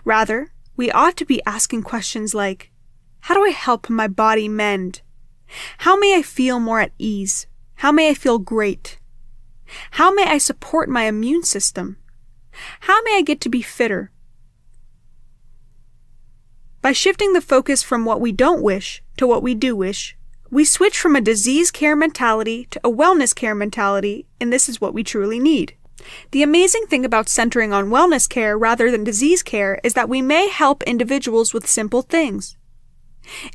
Rather, we ought to be asking questions like, how do I help my body mend? How may I feel more at ease? How may I feel great? How may I support my immune system? How may I get to be fitter? By shifting the focus from what we don't wish to what we do wish, we switch from a disease care mentality to a wellness care mentality, and this is what we truly need. The amazing thing about centering on wellness care rather than disease care is that we may help individuals with simple things.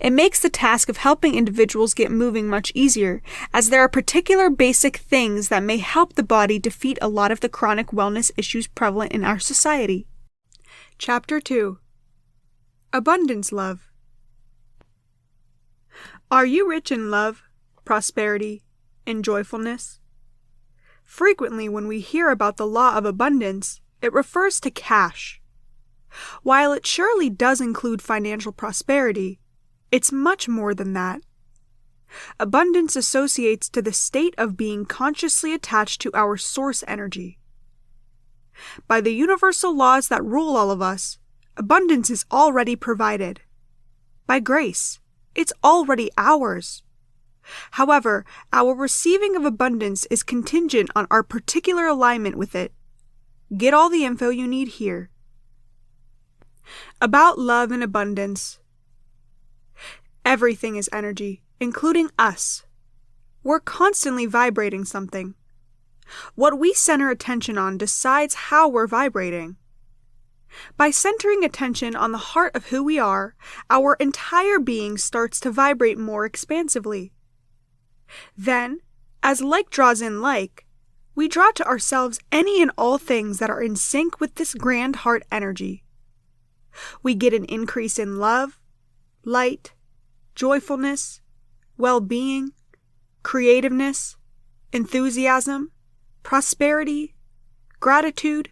It makes the task of helping individuals get moving much easier, as there are particular basic things that may help the body defeat a lot of the chronic wellness issues prevalent in our society. Chapter 2. Abundance Love. Are you rich in love, prosperity, and joyfulness? Frequently, when we hear about the law of abundance, it refers to cash. While it surely does include financial prosperity, it's much more than that. Abundance associates to the state of being consciously attached to our source energy. By the universal laws that rule all of us, abundance is already provided. By grace, it's already ours. However, our receiving of abundance is contingent on our particular alignment with it. Get all the info you need here. About love and abundance. Everything is energy, including us. We're constantly vibrating something. What we center attention on decides how we're vibrating. By centering attention on the heart of who we are, our entire being starts to vibrate more expansively. Then, as like draws in like, we draw to ourselves any and all things that are in sync with this grand heart energy. We get an increase in love, light, joyfulness, well-being, creativeness, enthusiasm, prosperity, gratitude,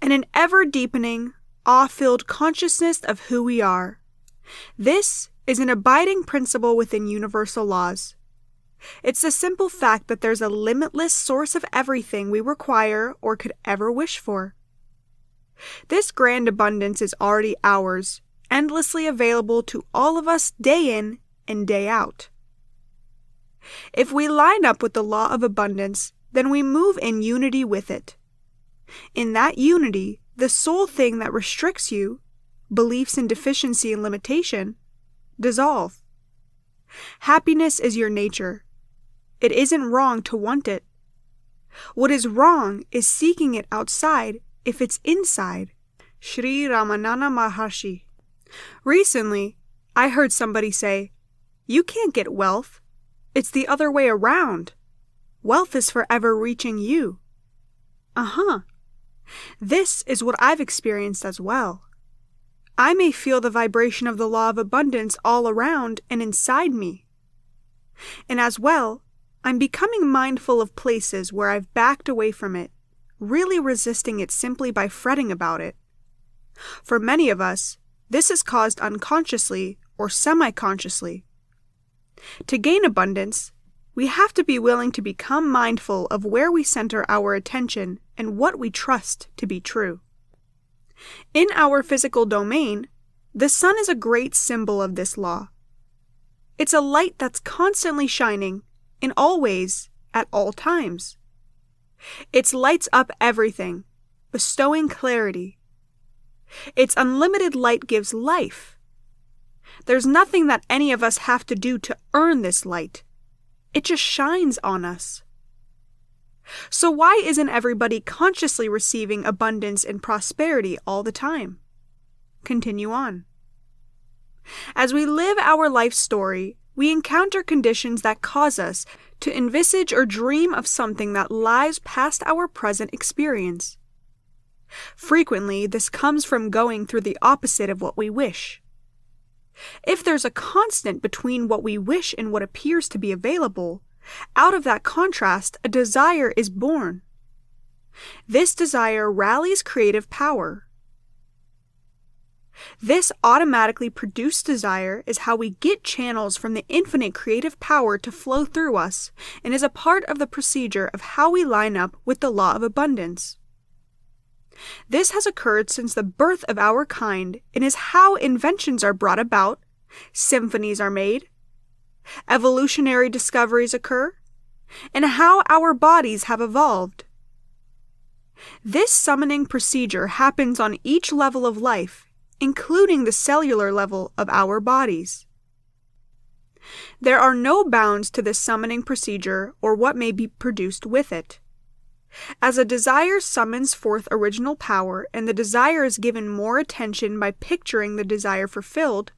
and an ever-deepening, awe-filled consciousness of who we are. This is an abiding principle within universal laws. It's the simple fact that there's a limitless source of everything we require or could ever wish for. This grand abundance is already ours, endlessly available to all of us day in and day out. If we line up with the law of abundance, then we move in unity with it. In that unity, the sole thing that restricts you, beliefs in deficiency and limitation, dissolve. Happiness is your nature. It isn't wrong to want it. What is wrong is seeking it outside if it's inside. Sri Ramanana Maharshi. Recently, I heard somebody say, "You can't get wealth. It's the other way around. Wealth is forever reaching you." This is what I've experienced as well. I may feel the vibration of the law of abundance all around and inside me, And as well, I'm becoming mindful of places where I've backed away from it, really resisting it simply by fretting about it. For many of us, this is caused unconsciously or semi-consciously. To gain abundance, we have to be willing to become mindful of where we center our attention and what we trust to be true. In our physical domain, the sun is a great symbol of this law. It's a light that's constantly shining, in all ways, at all times. It lights up everything, bestowing clarity. Its unlimited light gives life. There's nothing that any of us have to do to earn this light. It just shines on us. So why isn't everybody consciously receiving abundance and prosperity all the time? Continue on. As we live our life story, we encounter conditions that cause us to envisage or dream of something that lies past our present experience. Frequently, this comes from going through the opposite of what we wish. If there's a constant between what we wish and what appears to be available, out of that contrast, a desire is born. This desire rallies creative power. This automatically produced desire is how we get channels from the infinite creative power to flow through us, and is a part of the procedure of how we line up with the law of abundance. This has occurred since the birth of our kind, and is how inventions are brought about, symphonies are made, evolutionary discoveries occur, and how our bodies have evolved. This summoning procedure happens on each level of life, including the cellular level of our bodies. There are no bounds to this summoning procedure or what may be produced with it. As a desire summons forth original power and the desire is given more attention by picturing the desire fulfilled,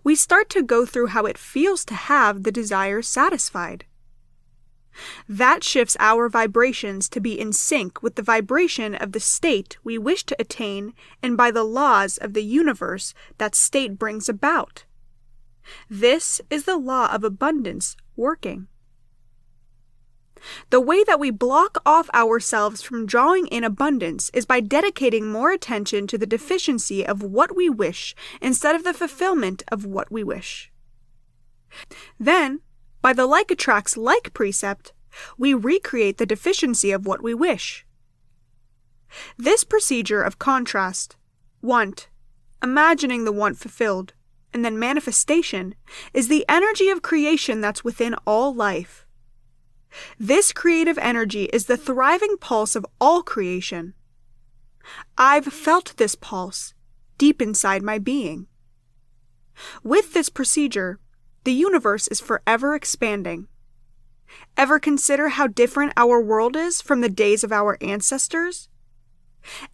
we start to go through how it feels to have the desire satisfied. That shifts our vibrations to be in sync with the vibration of the state we wish to attain and by the laws of the universe that state brings about. This is the law of abundance working. The way that we block off ourselves from drawing in abundance is by dedicating more attention to the deficiency of what we wish instead of the fulfillment of what we wish. Then, by the like attracts like precept, we recreate the deficiency of what we wish. This procedure of contrast, want, imagining the want fulfilled, and then manifestation, is the energy of creation that's within all life. This creative energy is the thriving pulse of all creation. I've felt this pulse deep inside my being. With this procedure, the universe is forever expanding. Ever consider how different our world is from the days of our ancestors?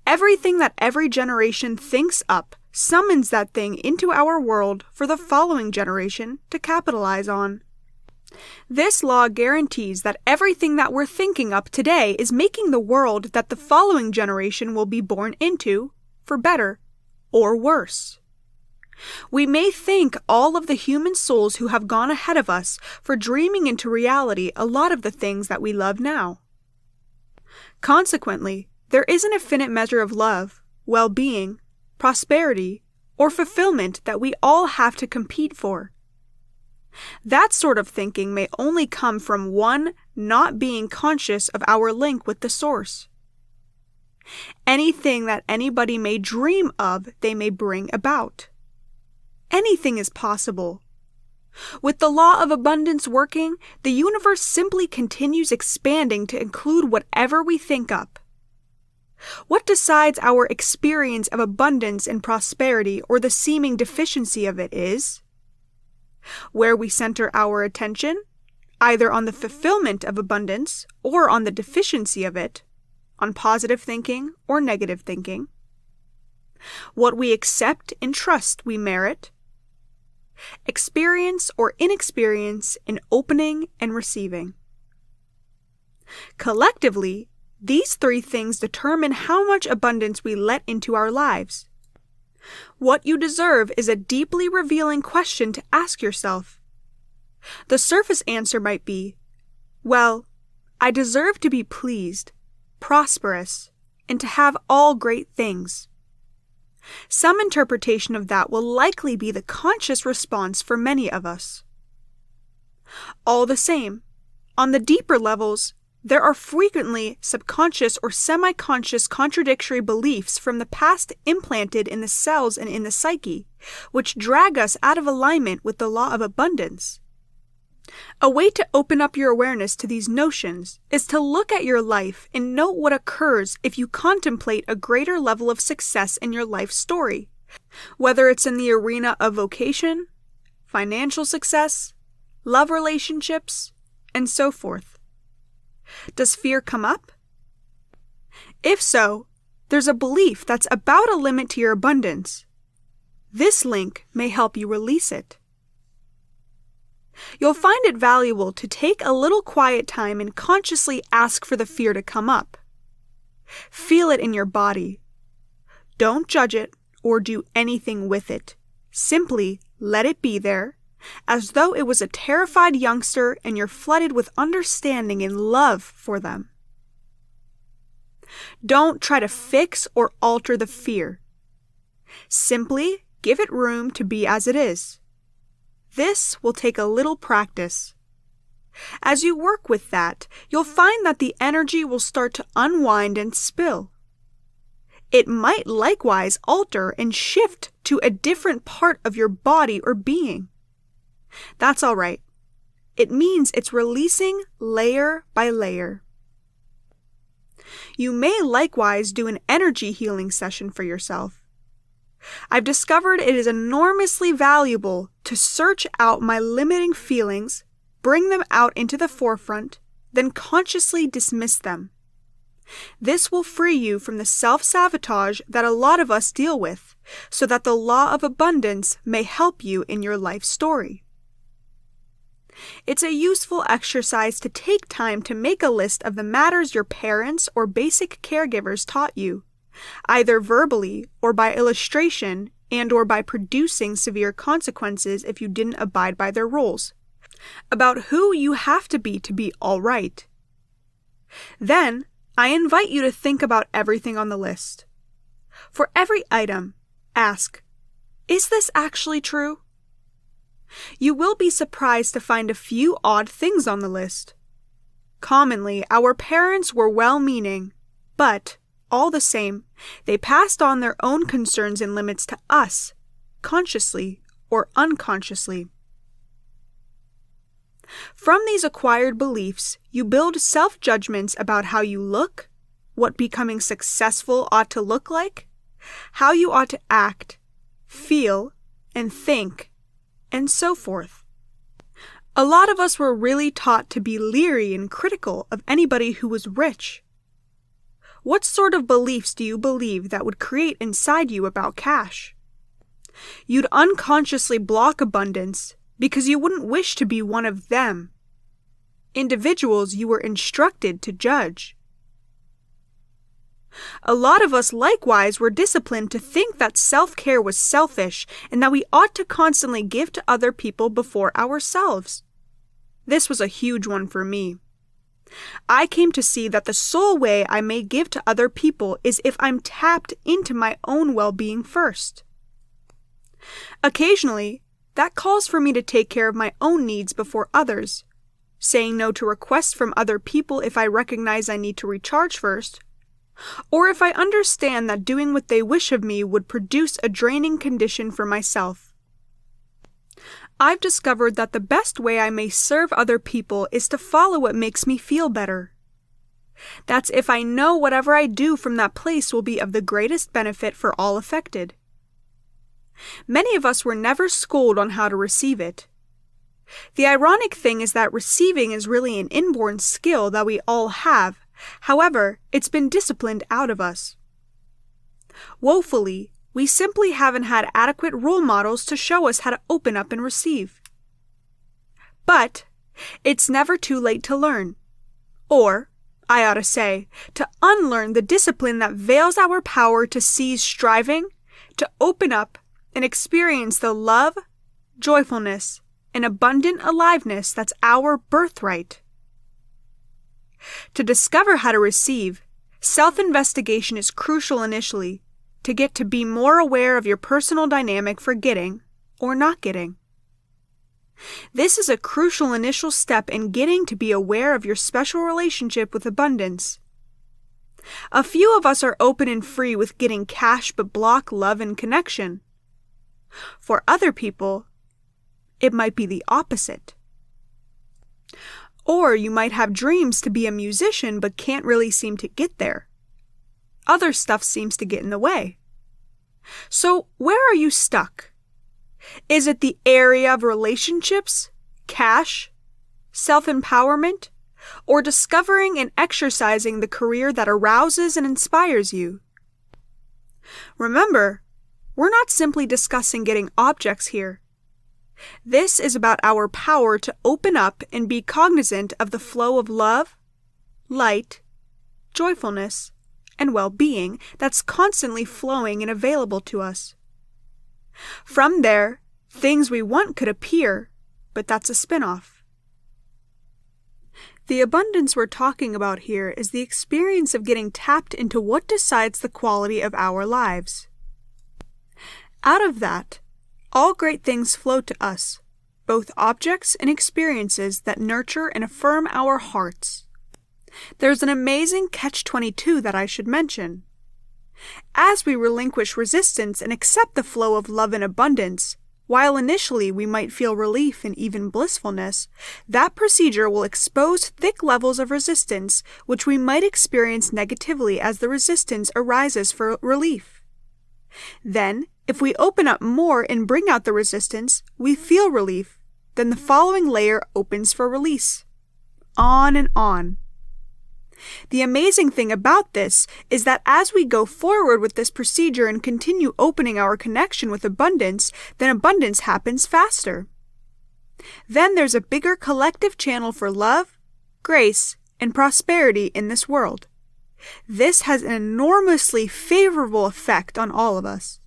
Everything that every generation thinks up summons that thing into our world for the following generation to capitalize on. This law guarantees that everything that we're thinking up today is making the world that the following generation will be born into, for better or worse. We may thank all of the human souls who have gone ahead of us for dreaming into reality a lot of the things that we love now. Consequently, there isn't a finite measure of love, well-being, prosperity, or fulfillment that we all have to compete for. That sort of thinking may only come from one not being conscious of our link with the source. Anything that anybody may dream of, they may bring about. Anything is possible. With the law of abundance working, the universe simply continues expanding to include whatever we think up. What decides our experience of abundance and prosperity or the seeming deficiency of it is where we center our attention, either on the fulfillment of abundance or on the deficiency of it, on positive thinking or negative thinking, what we accept and trust we merit, experience or inexperience in opening and receiving. Collectively, these three things determine how much abundance we let into our lives. What you deserve is a deeply revealing question to ask yourself. The surface answer might be, well, I deserve to be pleased, prosperous, and to have all great things. Some interpretation of that will likely be the conscious response for many of us. All the same, on the deeper levels, there are frequently subconscious or semi-conscious contradictory beliefs from the past implanted in the cells and in the psyche, which drag us out of alignment with the law of abundance. A way to open up your awareness to these notions is to look at your life and note what occurs if you contemplate a greater level of success in your life story, whether it's in the arena of vocation, financial success, love relationships, and so forth. Does fear come up? If so, there's a belief that's about a limit to your abundance. This link may help you release it. You'll find it valuable to take a little quiet time and consciously ask for the fear to come up. Feel it in your body. Don't judge it or do anything with it. Simply let it be there, as though it was a terrified youngster and you're flooded with understanding and love for them. Don't try to fix or alter the fear. Simply give it room to be as it is. This will take a little practice. As you work with that, you'll find that the energy will start to unwind and spill. It might likewise alter and shift to a different part of your body or being. That's all right. It means it's releasing layer by layer. You may likewise do an energy healing session for yourself. I've discovered it is enormously valuable to search out my limiting feelings, bring them out into the forefront, then consciously dismiss them. This will free you from the self-sabotage that a lot of us deal with, so that the law of abundance may help you in your life story. It's a useful exercise to take time to make a list of the matters your parents or basic caregivers taught you, either verbally or by illustration and/or by producing severe consequences if you didn't abide by their rules, about who you have to be all right. Then, I invite you to think about everything on the list. For every item, ask, is this actually true? You will be surprised to find a few odd things on the list. Commonly, our parents were well-meaning, but all the same, they passed on their own concerns and limits to us, consciously or unconsciously. From these acquired beliefs, you build self-judgments about how you look, what becoming successful ought to look like, how you ought to act, feel, and think, and so forth. A lot of us were really taught to be leery and critical of anybody who was rich. What sort of beliefs do you believe that would create inside you about cash? You'd unconsciously block abundance because you wouldn't wish to be one of them, individuals you were instructed to judge. A lot of us likewise were disciplined to think that self-care was selfish and that we ought to constantly give to other people before ourselves. This was a huge one for me. I came to see that the sole way I may give to other people is if I'm tapped into my own well-being first. Occasionally, that calls for me to take care of my own needs before others, saying no to requests from other people if I recognize I need to recharge first, or if I understand that doing what they wish of me would produce a draining condition for myself. I've discovered that the best way I may serve other people is to follow what makes me feel better. That's if I know whatever I do from that place will be of the greatest benefit for all affected. Many of us were never schooled on how to receive it. The ironic thing is that receiving is really an inborn skill that we all have. However, it's been disciplined out of us. Woefully, we simply haven't had adequate role models to show us how to open up and receive. But it's never too late to learn. Or, I ought to say, to unlearn the discipline that veils our power to seize striving, to open up and experience the love, joyfulness, an abundant aliveness that's our birthright. To discover how to receive, self-investigation is crucial initially to get to be more aware of your personal dynamic for getting or not getting. This is a crucial initial step in getting to be aware of your special relationship with abundance. A few of us are open and free with getting cash but block love and connection. For other people, it might be the opposite. Or you might have dreams to be a musician but can't really seem to get there. Other stuff seems to get in the way. So where are you stuck? Is it the area of relationships, cash, self-empowerment, or discovering and exercising the career that arouses and inspires you? Remember, we're not simply discussing getting objects here. This is about our power to open up and be cognizant of the flow of love, light, joyfulness, and well-being that's constantly flowing and available to us. From there, things we want could appear, but that's a spin-off. The abundance we're talking about here is the experience of getting tapped into what decides the quality of our lives. Out of that, all great things flow to us, both objects and experiences that nurture and affirm our hearts. There's an amazing catch-22 that I should mention. As we relinquish resistance and accept the flow of love and abundance, while initially we might feel relief and even blissfulness, that procedure will expose thick levels of resistance which we might experience negatively as the resistance arises for relief. Then, if we open up more and bring out the resistance, we feel relief, then the following layer opens for release. On and on. The amazing thing about this is that as we go forward with this procedure and continue opening our connection with abundance, then abundance happens faster. Then there's a bigger collective channel for love, grace, and prosperity in this world. This has an enormously favorable effect on all of us.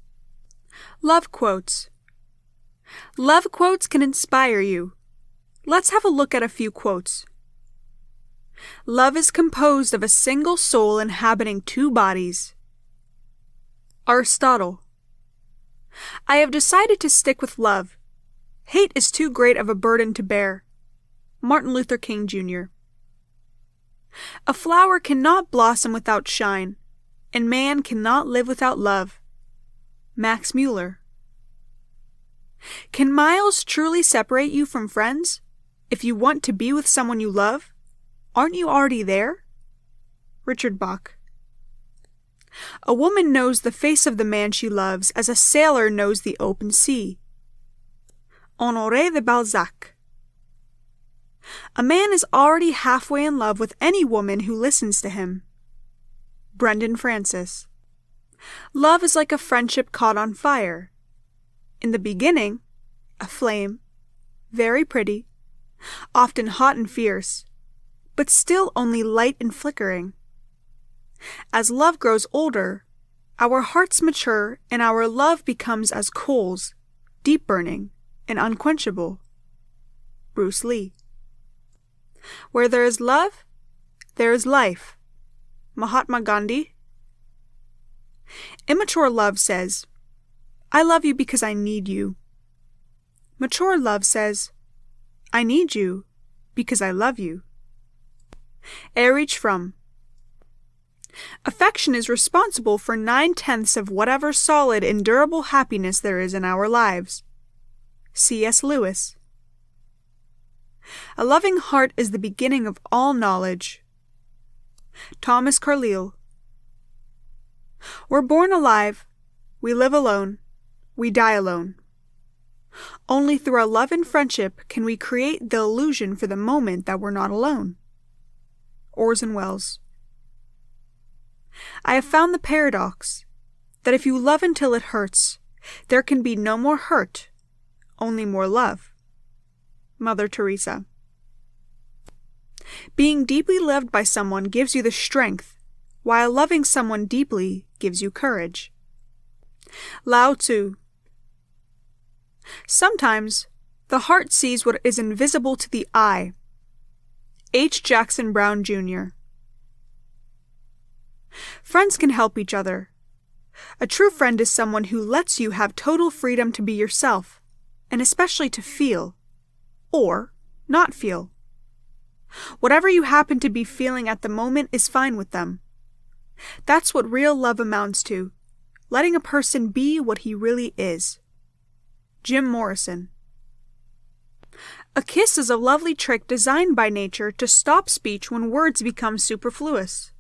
Love quotes. Love quotes can inspire you. Let's have a look at a few quotes. Love is composed of a single soul inhabiting two bodies. Aristotle. I have decided to stick with love. Hate is too great of a burden to bear. Martin Luther King, Jr. A flower cannot blossom without shine, and man cannot live without love. Max Mueller. Can miles truly separate you from friends? If you want to be with someone you love, aren't you already there? Richard Bach. A woman knows the face of the man she loves as a sailor knows the open sea. Honoré de Balzac. A man is already halfway in love with any woman who listens to him. Brendan Francis. Love is like a friendship caught on fire. In the beginning, a flame, very pretty, often hot and fierce, but still only light and flickering. As love grows older, our hearts mature and our love becomes as coals, deep burning and unquenchable. Bruce Lee. Where there is love, there is life. Mahatma Gandhi. Immature love says, I love you because I need you. Mature love says, I need you because I love you. Erich Fromm. Affection is responsible for 9/10 of whatever solid and durable happiness there is in our lives. C.S. Lewis. A loving heart is the beginning of all knowledge. Thomas Carlyle. We're born alive, we live alone, we die alone. Only through our love and friendship can we create the illusion for the moment that we're not alone. Orson Welles. I have found the paradox that if you love until it hurts, there can be no more hurt, only more love. Mother Teresa. Being deeply loved by someone gives you the strength, while loving someone deeply gives you courage. Lao Tzu. Sometimes, The heart sees what is invisible to the eye. H. Jackson Brown, Jr. Friends can help each other. A true friend is someone who lets you have total freedom to be yourself, and especially to feel, or not feel. Whatever you happen to be feeling at the moment is fine with them. That's what real love amounts to, letting a person be what he really is. Jim Morrison. A kiss is a lovely trick designed by nature to stop speech when words become superfluous.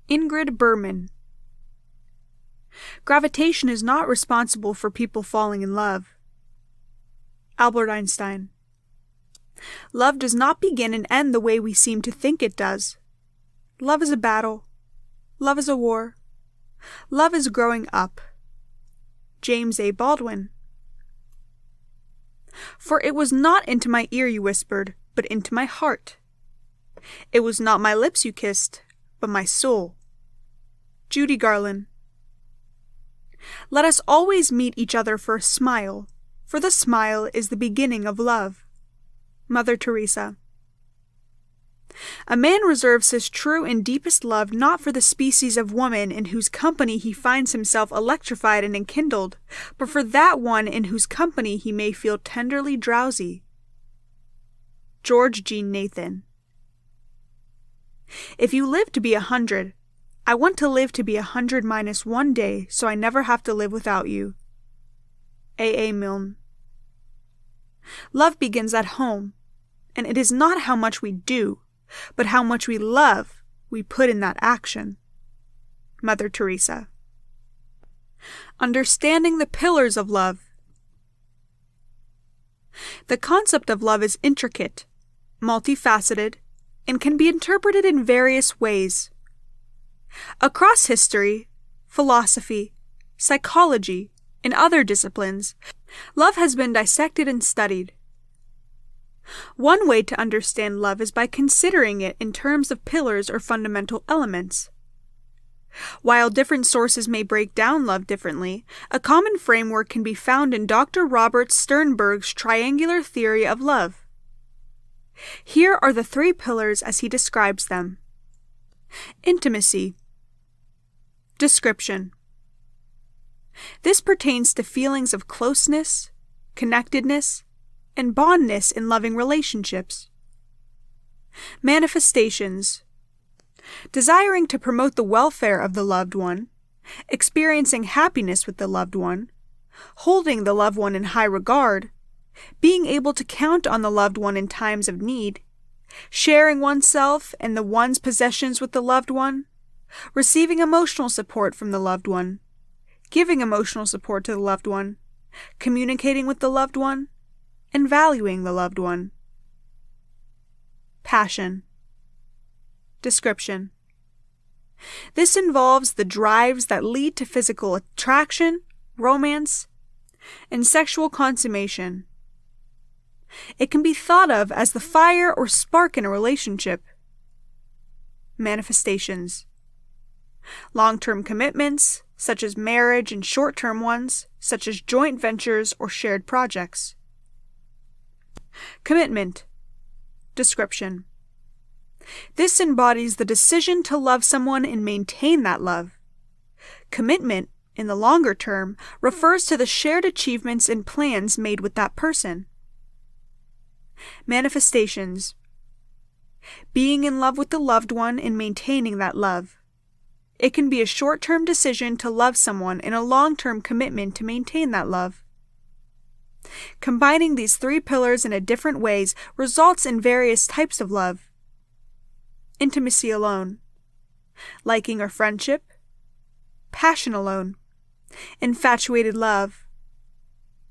Ingrid Bergman. Gravitation is not responsible for people falling in love. Albert Einstein. Love does not begin and end the way we seem to think it does. Love is a battle. Love is a war. Love is growing up. James A. Baldwin. For it was not into my ear you whispered, but into my heart. It was not my lips you kissed, but my soul. Judy Garland. Let us always meet each other for a smile, for the smile is the beginning of love. Mother Teresa. A man reserves his true and deepest love not for the species of woman in whose company he finds himself electrified and enkindled, but for that one in whose company he may feel tenderly drowsy. George Jean Nathan. If you live to be 100, I want to live to be 100 minus 1 day so I never have to live without you. A. A. Milne. Love begins at home, and it is not how much we do, but how much we love we put in that action. Mother Teresa. Understanding the pillars of love. The concept of love is intricate, multifaceted, and can be interpreted in various ways. Across history, philosophy, psychology, and other disciplines, love has been dissected and studied. One way to understand love is by considering it in terms of pillars or fundamental elements. While different sources may break down love differently, a common framework can be found in Dr. Robert Sternberg's triangular theory of love. Here are the 3 pillars as he describes them. Intimacy. Description. This pertains to feelings of closeness, connectedness, and bondness in loving relationships. Manifestations. Desiring to promote the welfare of the loved one, experiencing happiness with the loved one, holding the loved one in high regard, being able to count on the loved one in times of need, sharing oneself and the one's possessions with the loved one, receiving emotional support from the loved one, giving emotional support to the loved one, communicating with the loved one, and valuing the loved one. Passion. Description. This involves the drives that lead to physical attraction, romance, and sexual consummation. It can be thought of as the fire or spark in a relationship. Manifestations. Long-term commitments, such as marriage, and short-term ones, such as joint ventures or shared projects. Commitment. Description. This embodies the decision to love someone and maintain that love. Commitment, in the longer term, refers to the shared achievements and plans made with that person. Manifestations. Being in love with the loved one and maintaining that love. It can be a short-term decision to love someone and a long-term commitment to maintain that love. Combining these 3 pillars in different ways results in various types of love. Intimacy alone, liking or friendship, passion alone, infatuated love,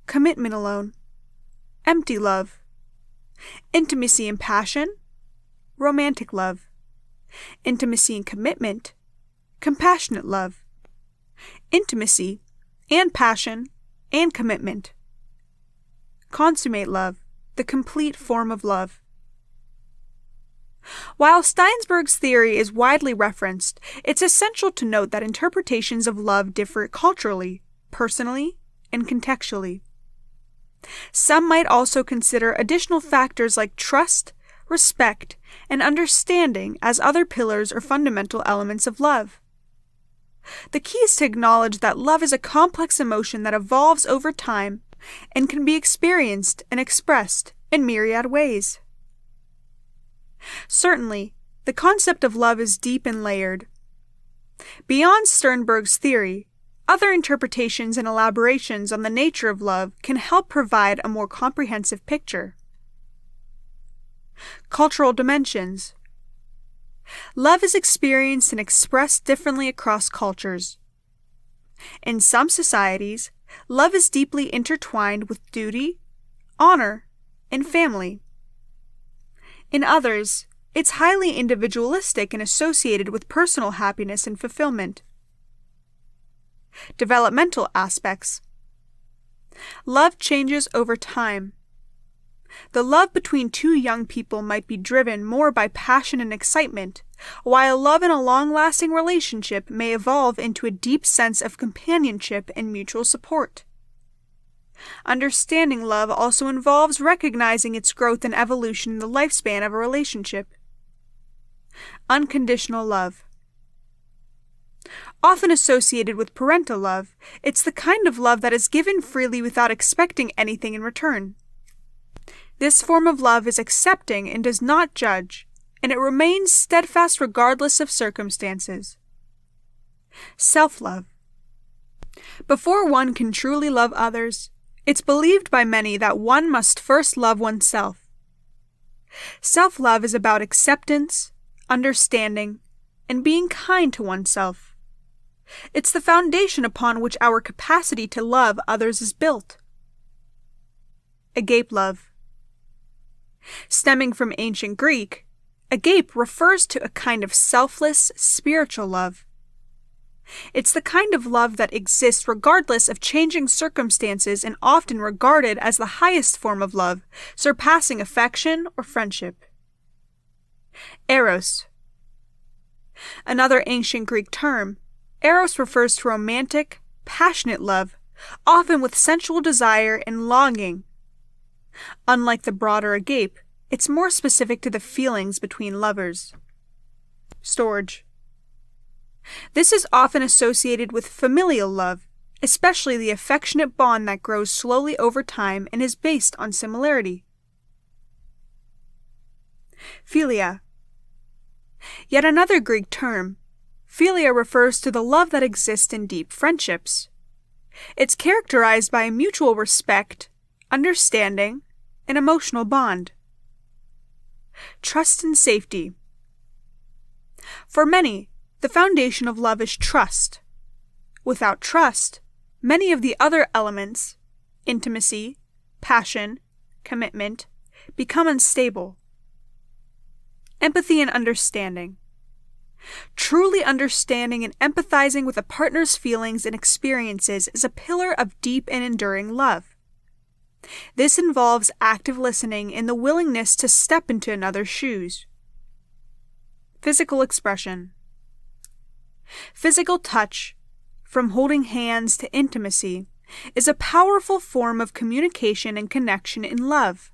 commitment alone, empty love, intimacy and passion, romantic love, intimacy and commitment, compassionate love, intimacy and passion and commitment, consummate love, the complete form of love. While Steinberg's theory is widely referenced, it's essential to note that interpretations of love differ culturally, personally, and contextually. Some might also consider additional factors like trust, respect, and understanding as other pillars or fundamental elements of love. The key is to acknowledge that love is a complex emotion that evolves over time and can be experienced and expressed in myriad ways. Certainly, the concept of love is deep and layered. Beyond Sternberg's theory, other interpretations and elaborations on the nature of love can help provide a more comprehensive picture. Cultural dimensions. Love is experienced and expressed differently across cultures. In some societies, love is deeply intertwined with duty, honor, and family. In others, it's highly individualistic and associated with personal happiness and fulfillment. Developmental aspects. Love changes over time. The love between two young people might be driven more by passion and excitement, while love in a long-lasting relationship may evolve into a deep sense of companionship and mutual support. Understanding love also involves recognizing its growth and evolution in the lifespan of a relationship. Unconditional love. Often associated with parental love, it's the kind of love that is given freely without expecting anything in return. This form of love is accepting and does not judge, and it remains steadfast regardless of circumstances. Self-love. Before one can truly love others, it's believed by many that one must first love oneself. Self-love is about acceptance, understanding, and being kind to oneself. It's the foundation upon which our capacity to love others is built. Agape love. Stemming from ancient Greek, agape refers to a kind of selfless, spiritual love. It's the kind of love that exists regardless of changing circumstances and often regarded as the highest form of love, surpassing affection or friendship. Eros. Another ancient Greek term, Eros refers to romantic, passionate love, often with sensual desire and longing. Unlike the broader agape, it's more specific to the feelings between lovers. Storge. This is often associated with familial love, especially the affectionate bond that grows slowly over time and is based on similarity. Philia. Yet another Greek term, philia refers to the love that exists in deep friendships. It's characterized by a mutual respect, understanding, and emotional bond. Trust and safety. For many, the foundation of love is trust. Without trust, many of the other elements, intimacy, passion, commitment, become unstable. Empathy and understanding. Truly understanding and empathizing with a partner's feelings and experiences is a pillar of deep and enduring love. This involves active listening and the willingness to step into another's shoes. Physical expression. Physical touch, from holding hands to intimacy, is a powerful form of communication and connection in love.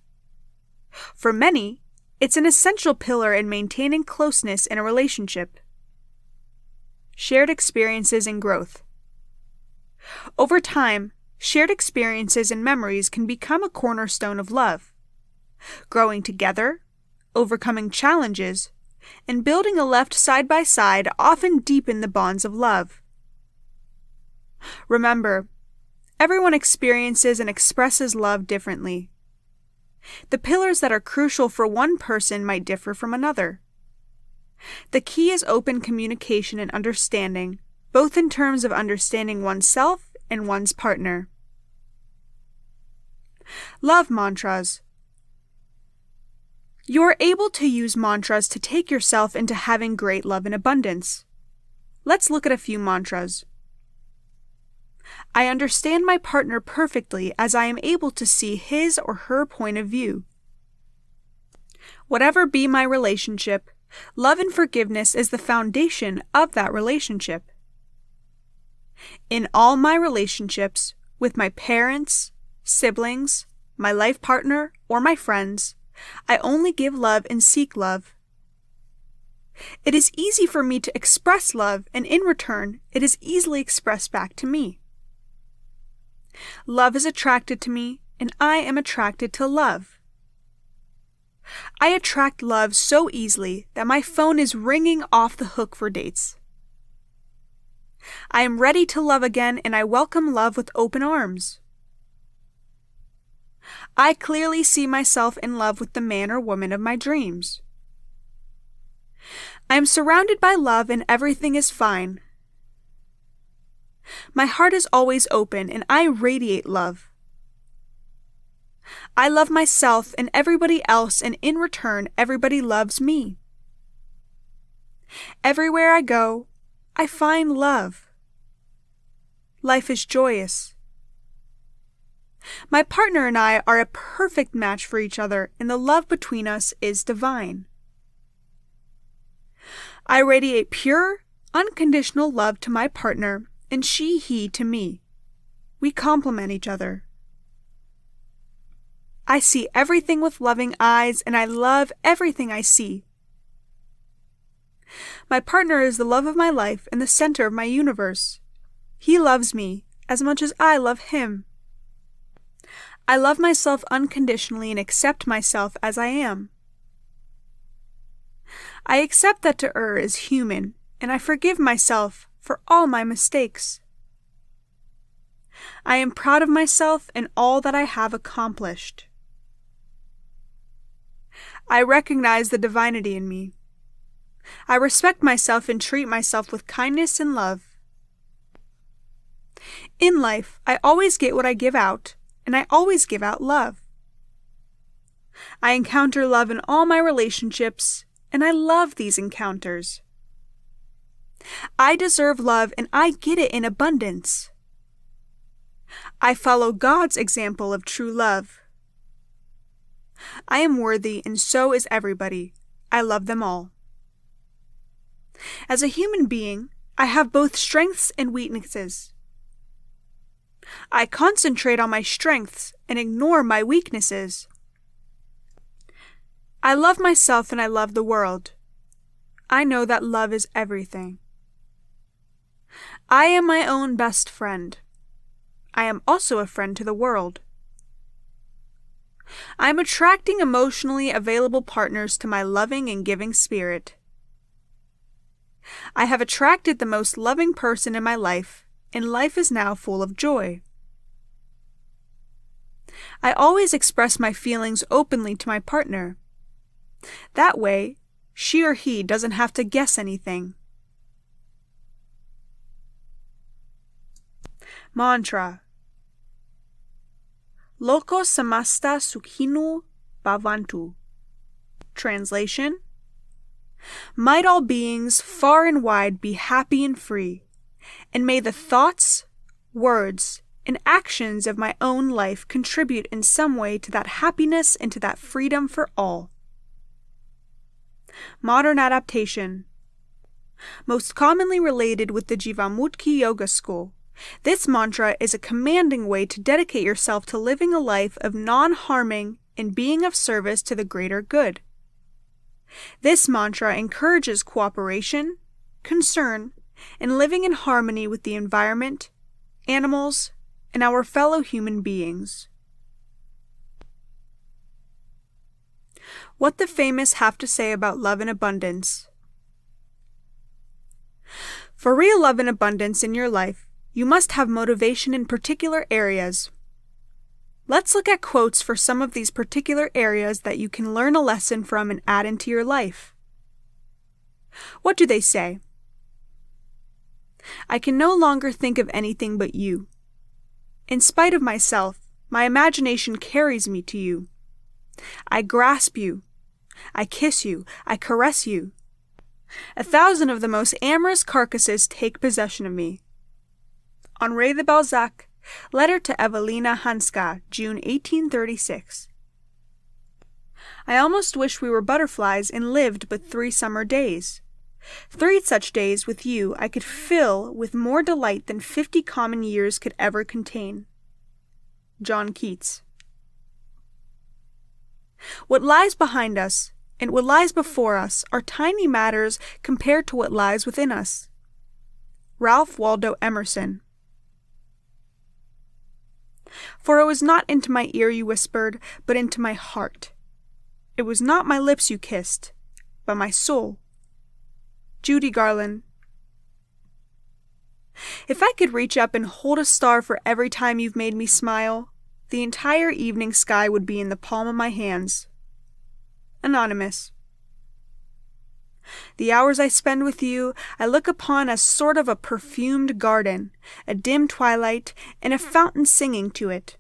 For many, it's an essential pillar in maintaining closeness in a relationship. Shared experiences and growth. Over time, shared experiences and memories can become a cornerstone of love. Growing together, overcoming challenges, and building a life side by side often deepen the bonds of love. Remember, everyone experiences and expresses love differently. The pillars that are crucial for one person might differ from another. The key is open communication and understanding, both in terms of understanding oneself and one's partner. Love mantras. You are able to use mantras to take yourself into having great love and abundance. Let's look at a few mantras. I understand my partner perfectly as I am able to see his or her point of view. Whatever be my relationship, love and forgiveness is the foundation of that relationship. In all my relationships, with my parents, siblings, my life partner, or my friends. I only give love and seek love. It is easy for me to express love, and in return, it is easily expressed back to me. Love is attracted to me, and I am attracted to love. I attract love so easily that my phone is ringing off the hook for dates. I am ready to love again, and I welcome love with open arms. I clearly see myself in love with the man or woman of my dreams. I am surrounded by love and everything is fine. My heart is always open and I radiate love. I love myself and everybody else, and in return, everybody loves me. Everywhere I go, I find love. Life is joyous. My partner and I are a perfect match for each other, and the love between us is divine. I radiate pure, unconditional love to my partner, and he to me. We complement each other. I see everything with loving eyes, and I love everything I see. My partner is the love of my life and the center of my universe. He loves me as much as I love him. I love myself unconditionally and accept myself as I am. I accept that to err is human, and I forgive myself for all my mistakes. I am proud of myself and all that I have accomplished. I recognize the divinity in me. I respect myself and treat myself with kindness and love. In life, I always get what I give out, and I always give out love. I encounter love in all my relationships, and I love these encounters. I deserve love, and I get it in abundance. I follow God's example of true love. I am worthy, and so is everybody. I love them all. As a human being, I have both strengths and weaknesses. I concentrate on my strengths and ignore my weaknesses. I love myself and I love the world. I know that love is everything. I am my own best friend. I am also a friend to the world. I am attracting emotionally available partners to my loving and giving spirit. I have attracted the most loving person in my life, and life is now full of joy. I always express my feelings openly to my partner. That way, she or he doesn't have to guess anything. Mantra. Loko samasta sukhinu bhavantu. Translation: might all beings far and wide be happy and free, and may the thoughts, words, and actions of my own life contribute in some way to that happiness and to that freedom for all. Modern adaptation. Most commonly related with the Jivamukti Yoga School, this mantra is a commanding way to dedicate yourself to living a life of non-harming and being of service to the greater good. This mantra encourages cooperation, concern, and living in harmony with the environment, animals, and our fellow human beings. What the famous have to say about love and abundance. For real love and abundance in your life, you must have motivation in particular areas. Let's look at quotes for some of these particular areas that you can learn a lesson from and add into your life. What do they say? I can no longer think of anything but you. In spite of myself, my imagination carries me to you. I grasp you. I kiss you. I caress you. 1,000 of the most amorous carcasses take possession of me. Henri de Balzac, Letter to Evelina Hanska, June 1836. I almost wish we were butterflies and lived but 3 summer days. 3 such days with you I could fill with more delight than 50 common years could ever contain. John Keats. What lies behind us and what lies before us are tiny matters compared to what lies within us. Ralph Waldo Emerson. For it was not into my ear you whispered, but into my heart. It was not my lips you kissed, but my soul. Judy Garland. If I could reach up and hold a star for every time you've made me smile, the entire evening sky would be in the palm of my hands. Anonymous. The hours I spend with you I look upon as sort of a perfumed garden, a dim twilight, and a fountain singing to it.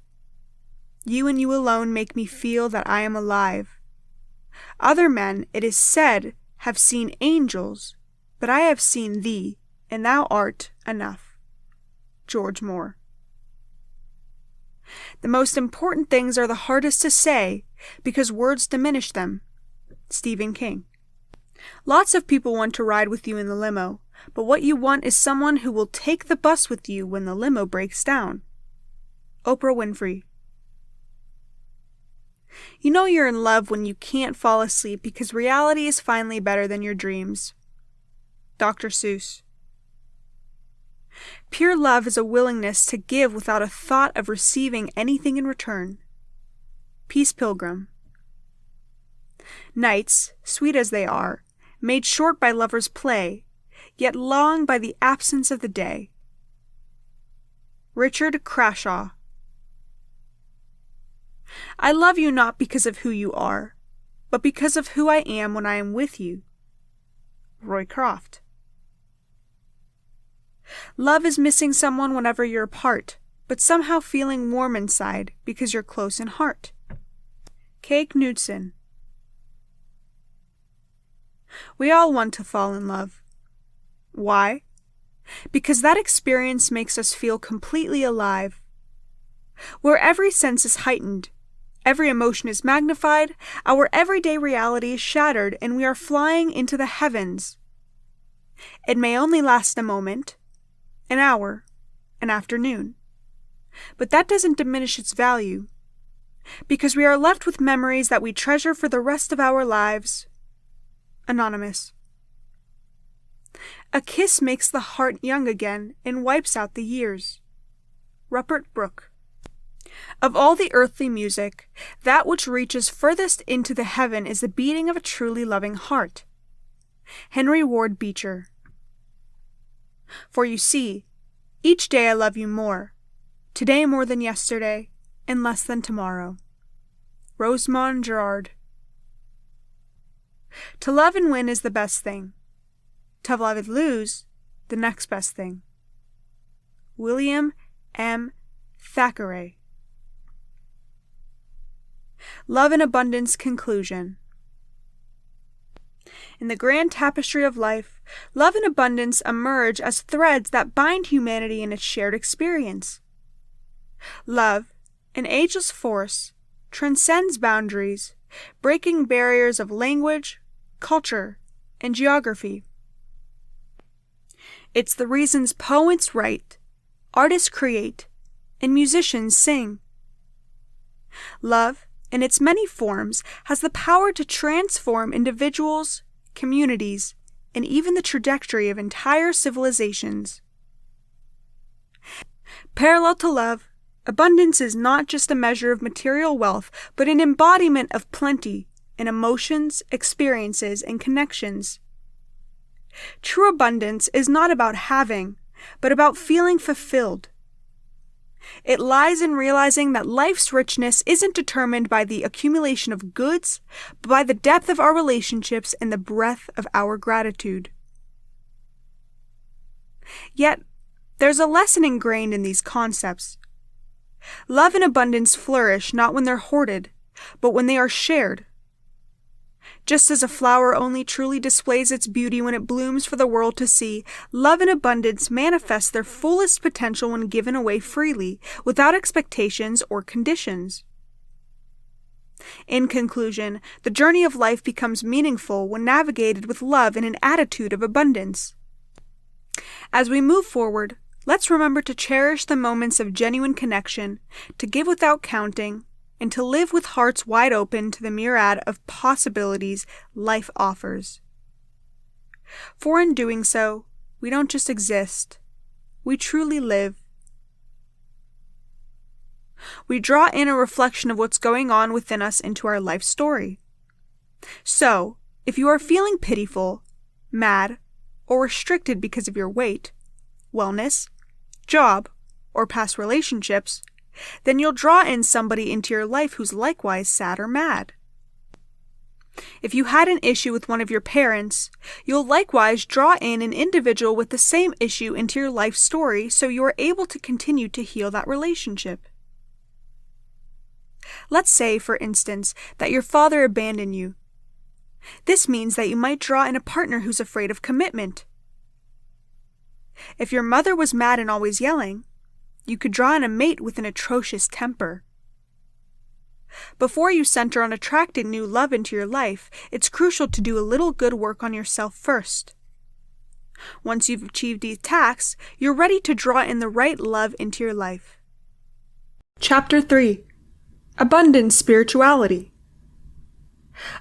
You and you alone make me feel that I am alive. Other men, it is said, have seen angels, but I have seen thee, and thou art enough. George Moore. The most important things are the hardest to say because words diminish them. Stephen King. Lots of people want to ride with you in the limo, but what you want is someone who will take the bus with you when the limo breaks down. Oprah Winfrey. You know you're in love when you can't fall asleep because reality is finally better than your dreams. Dr. Seuss. Pure love is a willingness to give without a thought of receiving anything in return. Peace Pilgrim. Nights, sweet as they are, made short by lovers' play, yet long by the absence of the day. Richard Crashaw. I love you not because of who you are, but because of who I am when I am with you. Roy Croft. Love is missing someone whenever you're apart, but somehow feeling warm inside because you're close in heart. Kay Knudsen. We all want to fall in love. Why? Because that experience makes us feel completely alive. Where every sense is heightened, every emotion is magnified, our everyday reality is shattered, and we are flying into the heavens. It may only last a moment, an hour, an afternoon, but that doesn't diminish its value, because we are left with memories that we treasure for the rest of our lives. Anonymous. A kiss makes the heart young again and wipes out the years. Rupert Brooke. Of all the earthly music, that which reaches furthest into the heaven is the beating of a truly loving heart. Henry Ward Beecher. For you see, each day I love you more, today more than yesterday, and less than tomorrow. Rosamond Gerard. To love and win is the best thing. To love and lose, the next best thing. William M. Thackeray. Love in Abundance Conclusion. In the grand tapestry of life, love and abundance emerge as threads that bind humanity in its shared experience. Love, an ageless force, transcends boundaries, breaking barriers of language, culture, and geography. It's the reasons poets write, artists create, and musicians sing. Love, in its many forms, has the power to transform individuals, communities, and even the trajectory of entire civilizations. Parallel to love, abundance is not just a measure of material wealth, but an embodiment of plenty in emotions, experiences, and connections. True abundance is not about having, but about feeling fulfilled. It lies in realizing that life's richness isn't determined by the accumulation of goods, but by the depth of our relationships and the breadth of our gratitude. Yet, there's a lesson ingrained in these concepts. Love and abundance flourish not when they're hoarded, but when they are shared. Just as a flower only truly displays its beauty when it blooms for the world to see, love and abundance manifest their fullest potential when given away freely, without expectations or conditions. In conclusion, the journey of life becomes meaningful when navigated with love and an attitude of abundance. As we move forward, let's remember to cherish the moments of genuine connection, to give without counting, and to live with hearts wide open to the myriad of possibilities life offers. For in doing so, we don't just exist, we truly live. We draw in a reflection of what's going on within us into our life story. So, if you are feeling pitiful, mad, or restricted because of your weight, wellness, job, or past relationships, then you'll draw in somebody into your life who's likewise sad or mad. If you had an issue with one of your parents, you'll likewise draw in an individual with the same issue into your life story so you are able to continue to heal that relationship. Let's say, for instance, that your father abandoned you. This means that you might draw in a partner who's afraid of commitment. If your mother was mad and always yelling, you could draw in a mate with an atrocious temper. Before you center on attracting new love into your life, it's crucial to do a little good work on yourself first. Once you've achieved these tasks, you're ready to draw in the right love into your life. Chapter 3. Abundance Spirituality.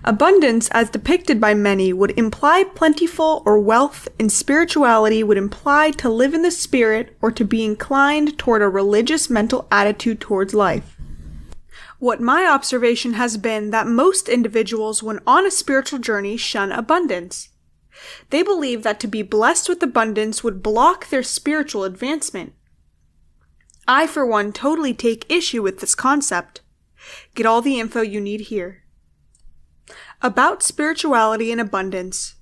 Abundance, as depicted by many, would imply plentiful or wealth, and spirituality would imply to live in the spirit or to be inclined toward a religious mental attitude towards life. What my observation has been that most individuals, when on a spiritual journey, shun abundance. They believe that to be blessed with abundance would block their spiritual advancement. I, for one, totally take issue with this concept. Get all the info you need here. About spirituality and abundance.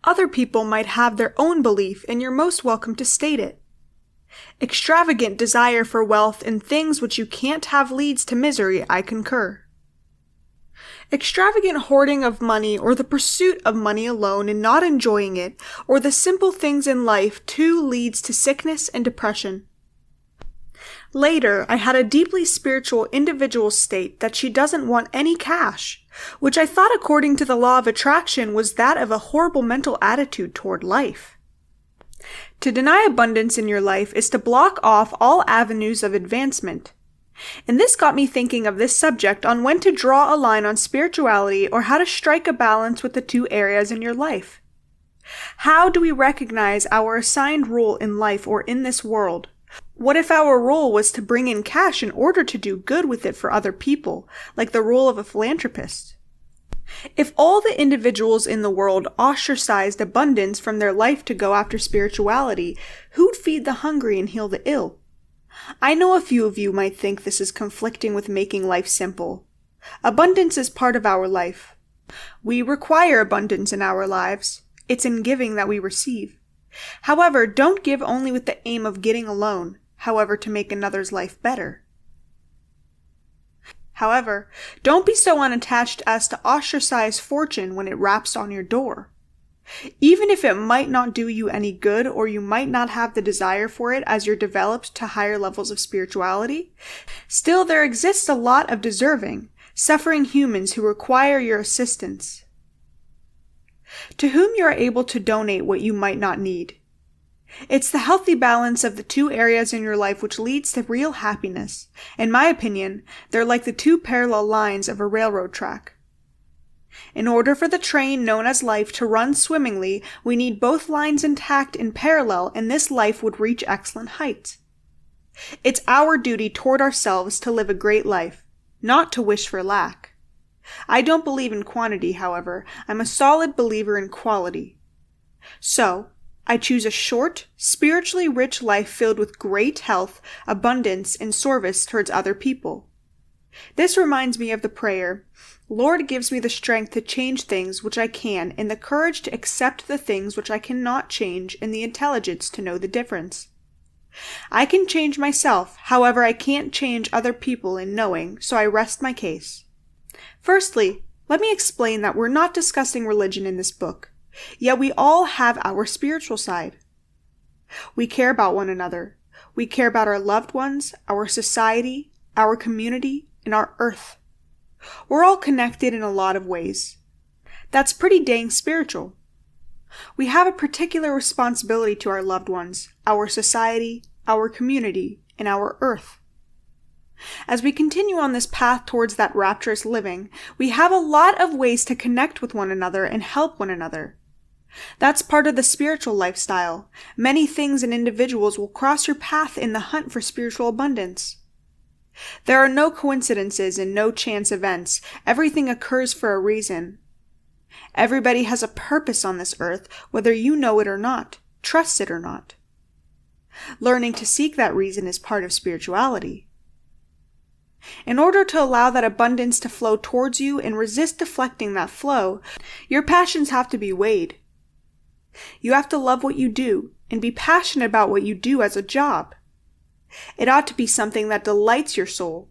Other people might have their own belief, and you're most welcome to state it. Extravagant desire for wealth and things which you can't have leads to misery, I concur. Extravagant hoarding of money or the pursuit of money alone and not enjoying it, or the simple things in life too, leads to sickness and depression. Later, I had a deeply spiritual individual state that she doesn't want any cash, which I thought according to the law of attraction was that of a horrible mental attitude toward life. To deny abundance in your life is to block off all avenues of advancement. And this got me thinking of this subject on when to draw a line on spirituality or how to strike a balance with the two areas in your life. How do we recognize our assigned role in life or in this world? What if our role was to bring in cash in order to do good with it for other people, like the role of a philanthropist? If all the individuals in the world ostracized abundance from their life to go after spirituality, who'd feed the hungry and heal the ill? I know a few of you might think this is conflicting with making life simple. Abundance is part of our life. We require abundance in our lives. It's in giving that we receive. However, don't give only with the aim of getting alone, however, to make another's life better. However, don't be so unattached as to ostracize fortune when it raps on your door. Even if it might not do you any good or you might not have the desire for it as you're developed to higher levels of spirituality, still there exists a lot of deserving, suffering humans who require your assistance, to whom you are able to donate what you might not need. It's the healthy balance of the two areas in your life which leads to real happiness. In my opinion, they're like the two parallel lines of a railroad track. In order for the train known as life to run swimmingly, we need both lines intact in parallel, and this life would reach excellent heights. It's our duty toward ourselves to live a great life, not to wish for lack. I don't believe in quantity, however. I'm a solid believer in quality. So, I choose a short, spiritually rich life filled with great health, abundance, and service towards other people. This reminds me of the prayer, Lord gives me the strength to change things which I can, and the courage to accept the things which I cannot change, and the intelligence to know the difference. I can change myself, however I can't change other people in knowing, so I rest my case. Firstly, let me explain that we're not discussing religion in this book, yet we all have our spiritual side. We care about one another. We care about our loved ones, our society, our community, and our earth. We're all connected in a lot of ways. That's pretty dang spiritual. We have a particular responsibility to our loved ones, our society, our community, and our earth. As we continue on this path towards that rapturous living, we have a lot of ways to connect with one another and help one another. That's part of the spiritual lifestyle. Many things and individuals will cross your path in the hunt for spiritual abundance. There are no coincidences and no chance events. Everything occurs for a reason. Everybody has a purpose on this earth, whether you know it or not, trust it or not. Learning to seek that reason is part of spirituality. In order to allow that abundance to flow towards you and resist deflecting that flow, your passions have to be weighed. You have to love what you do and be passionate about what you do as a job. It ought to be something that delights your soul.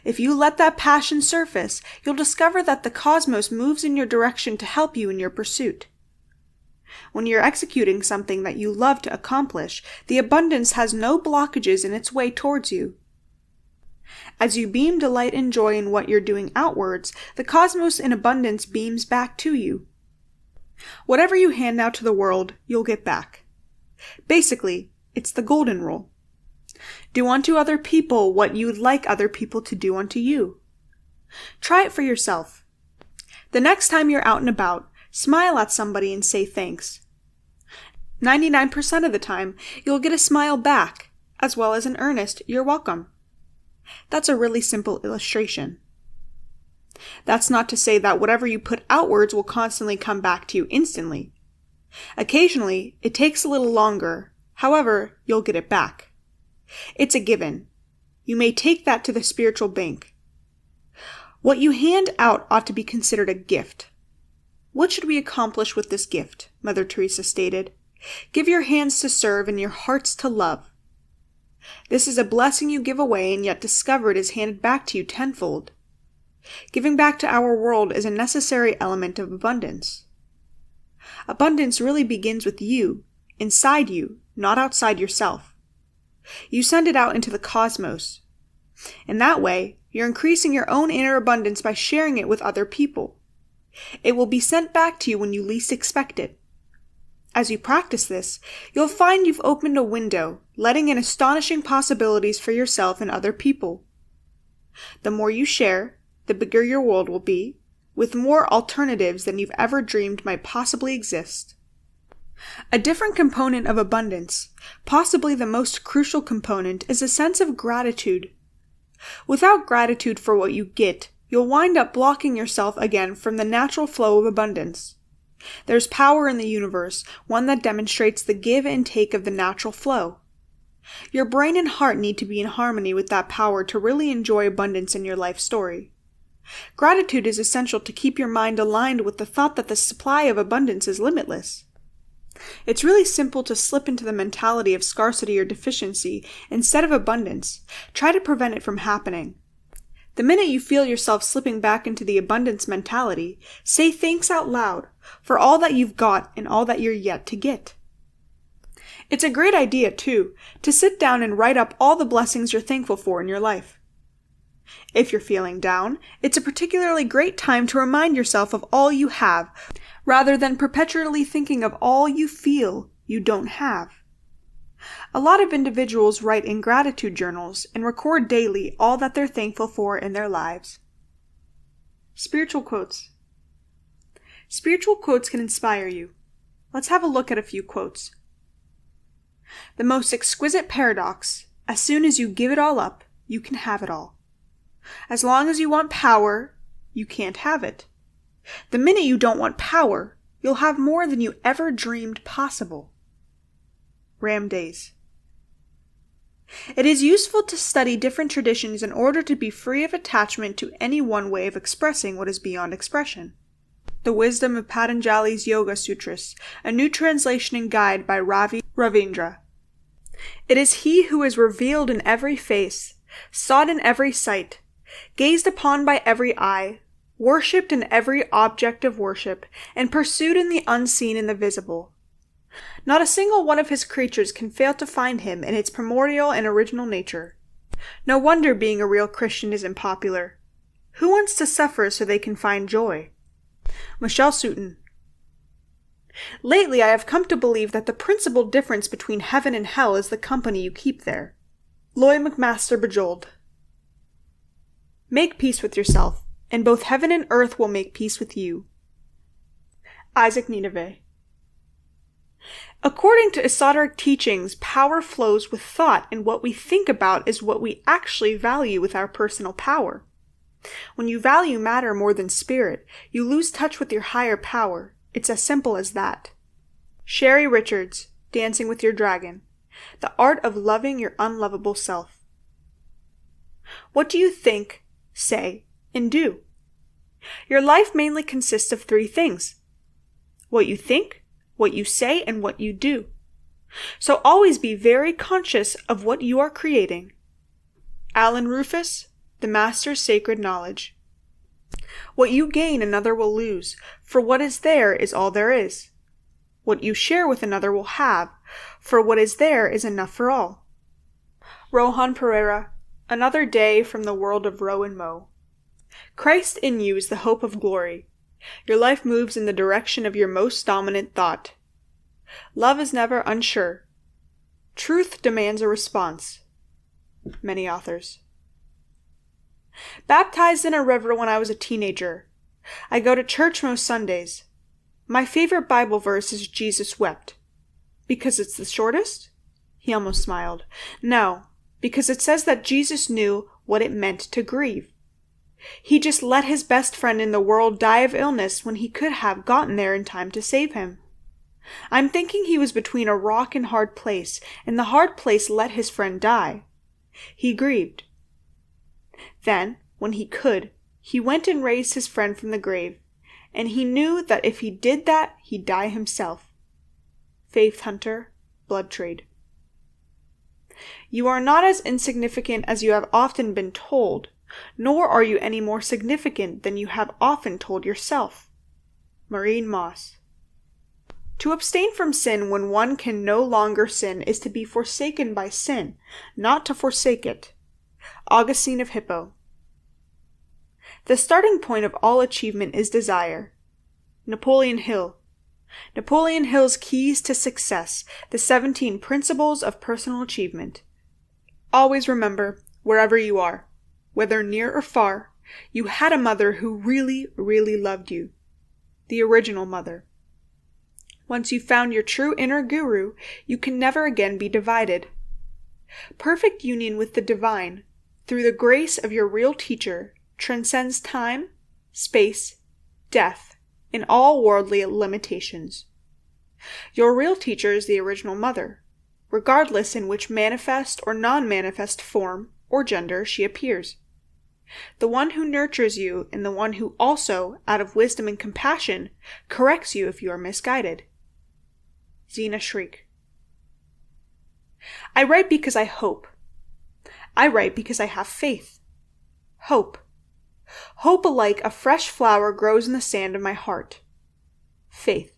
If you let that passion surface, you'll discover that the cosmos moves in your direction to help you in your pursuit. When you're executing something that you love to accomplish, the abundance has no blockages in its way towards you. As you beam delight and joy in what you're doing outwards, the cosmos in abundance beams back to you. Whatever you hand out to the world, you'll get back. Basically, it's the golden rule. Do unto other people what you'd like other people to do unto you. Try it for yourself. The next time you're out and about, smile at somebody and say thanks. 99% of the time, you'll get a smile back, as well as an earnest, "You're welcome." That's a really simple illustration. That's not to say that whatever you put outwards will constantly come back to you instantly. Occasionally, it takes a little longer. However, you'll get it back. It's a given. You may take that to the spiritual bank. What you hand out ought to be considered a gift. What should we accomplish with this gift? Mother Teresa stated. Give your hands to serve and your hearts to love. This is a blessing you give away and yet discover it is handed back to you tenfold. Giving back to our world is a necessary element of abundance. Abundance really begins with you, inside you, not outside yourself. You send it out into the cosmos. In that way, you're increasing your own inner abundance by sharing it with other people. It will be sent back to you when you least expect it. As you practice this, you'll find you've opened a window, letting in astonishing possibilities for yourself and other people. The more you share, the bigger your world will be, with more alternatives than you've ever dreamed might possibly exist. A different component of abundance, possibly the most crucial component, is a sense of gratitude. Without gratitude for what you get, you'll wind up blocking yourself again from the natural flow of abundance. There's power in the universe, one that demonstrates the give and take of the natural flow. Your brain and heart need to be in harmony with that power to really enjoy abundance in your life story. Gratitude is essential to keep your mind aligned with the thought that the supply of abundance is limitless. It's really simple to slip into the mentality of scarcity or deficiency instead of abundance. Try to prevent it from happening. The minute you feel yourself slipping back into the abundance mentality, say thanks out loud for all that you've got and all that you're yet to get. It's a great idea, too, to sit down and write up all the blessings you're thankful for in your life. If you're feeling down, it's a particularly great time to remind yourself of all you have, rather than perpetually thinking of all you feel you don't have. A lot of individuals write in gratitude journals and record daily all that they're thankful for in their lives. Spiritual quotes. Spiritual quotes can inspire you. Let's have a look at a few quotes. The most exquisite paradox: as soon as you give it all up, you can have it all. As long as you want power, you can't have it. The minute you don't want power, you'll have more than you ever dreamed possible. Ram Days. It is useful to study different traditions in order to be free of attachment to any one way of expressing what is beyond expression. The Wisdom of Patanjali's Yoga Sutras, a new translation and guide by Ravi Ravindra. It is he who is revealed in every face, sought in every sight, gazed upon by every eye, worshipped in every object of worship, and pursued in the unseen and the visible. Not a single one of his creatures can fail to find him in its primordial and original nature. No wonder being a real Christian is unpopular. Who wants to suffer so they can find joy? Michelle Sutton. Lately, I have come to believe that the principal difference between heaven and hell is the company you keep there. Loy McMaster Bejoled. Make peace with yourself, and both heaven and earth will make peace with you. Isaac Nineveh. According to esoteric teachings, power flows with thought, and what we think about is what we actually value with our personal power. When you value matter more than spirit, you lose touch with your higher power. It's as simple as that. Sherry Richards, Dancing with Your Dragon. The Art of Loving Your Unlovable Self. What do you think, say, and do? Your life mainly consists of 3 things: what you think, what you say, and what you do. So always be very conscious of what you are creating. Alan Rufus, The Master's Sacred Knowledge. What you gain, another will lose, for what is there is all there is. What you share with another will have, for what is there is enough for all. Rohan Pereira, Another Day from the World of Ro and Mo. Christ in you is the hope of glory. Your life moves in the direction of your most dominant thought. Love is never unsure. Truth demands a response. Many authors. Baptized in a river when I was a teenager. I go to church most Sundays. My favorite Bible verse is Jesus wept. Because it's the shortest? He almost smiled. No, because it says that Jesus knew what it meant to grieve. He just let his best friend in the world die of illness when he could have gotten there in time to save him. I'm thinking he was between a rock and hard place, and the hard place let his friend die. He grieved. Then, when he could, he went and raised his friend from the grave, and he knew that if he did that, he'd die himself. Faith Hunter, Blood Trade. You are not as insignificant as you have often been told, nor are you any more significant than you have often told yourself. Maureen Moss. To abstain from sin when one can no longer sin is to be forsaken by sin, not to forsake it. Augustine of Hippo. The starting point of all achievement is desire. Napoleon Hill. Napoleon Hill's Keys to Success, the 17 Principles of Personal Achievement. Always remember, wherever you are, whether near or far, you had a mother who really, really loved you. The original mother. Once you've found your true inner guru, you can never again be divided. Perfect union with the divine, through the grace of your real teacher, transcends time, space, death, and all worldly limitations. Your real teacher is the original mother, regardless in which manifest or non-manifest form or gender she appears. The one who nurtures you and the one who also, out of wisdom and compassion, corrects you if you are misguided. Zena Shriek. I write because I hope. I write because I have faith. Hope. Hope alike a fresh flower grows in the sand of my heart. Faith.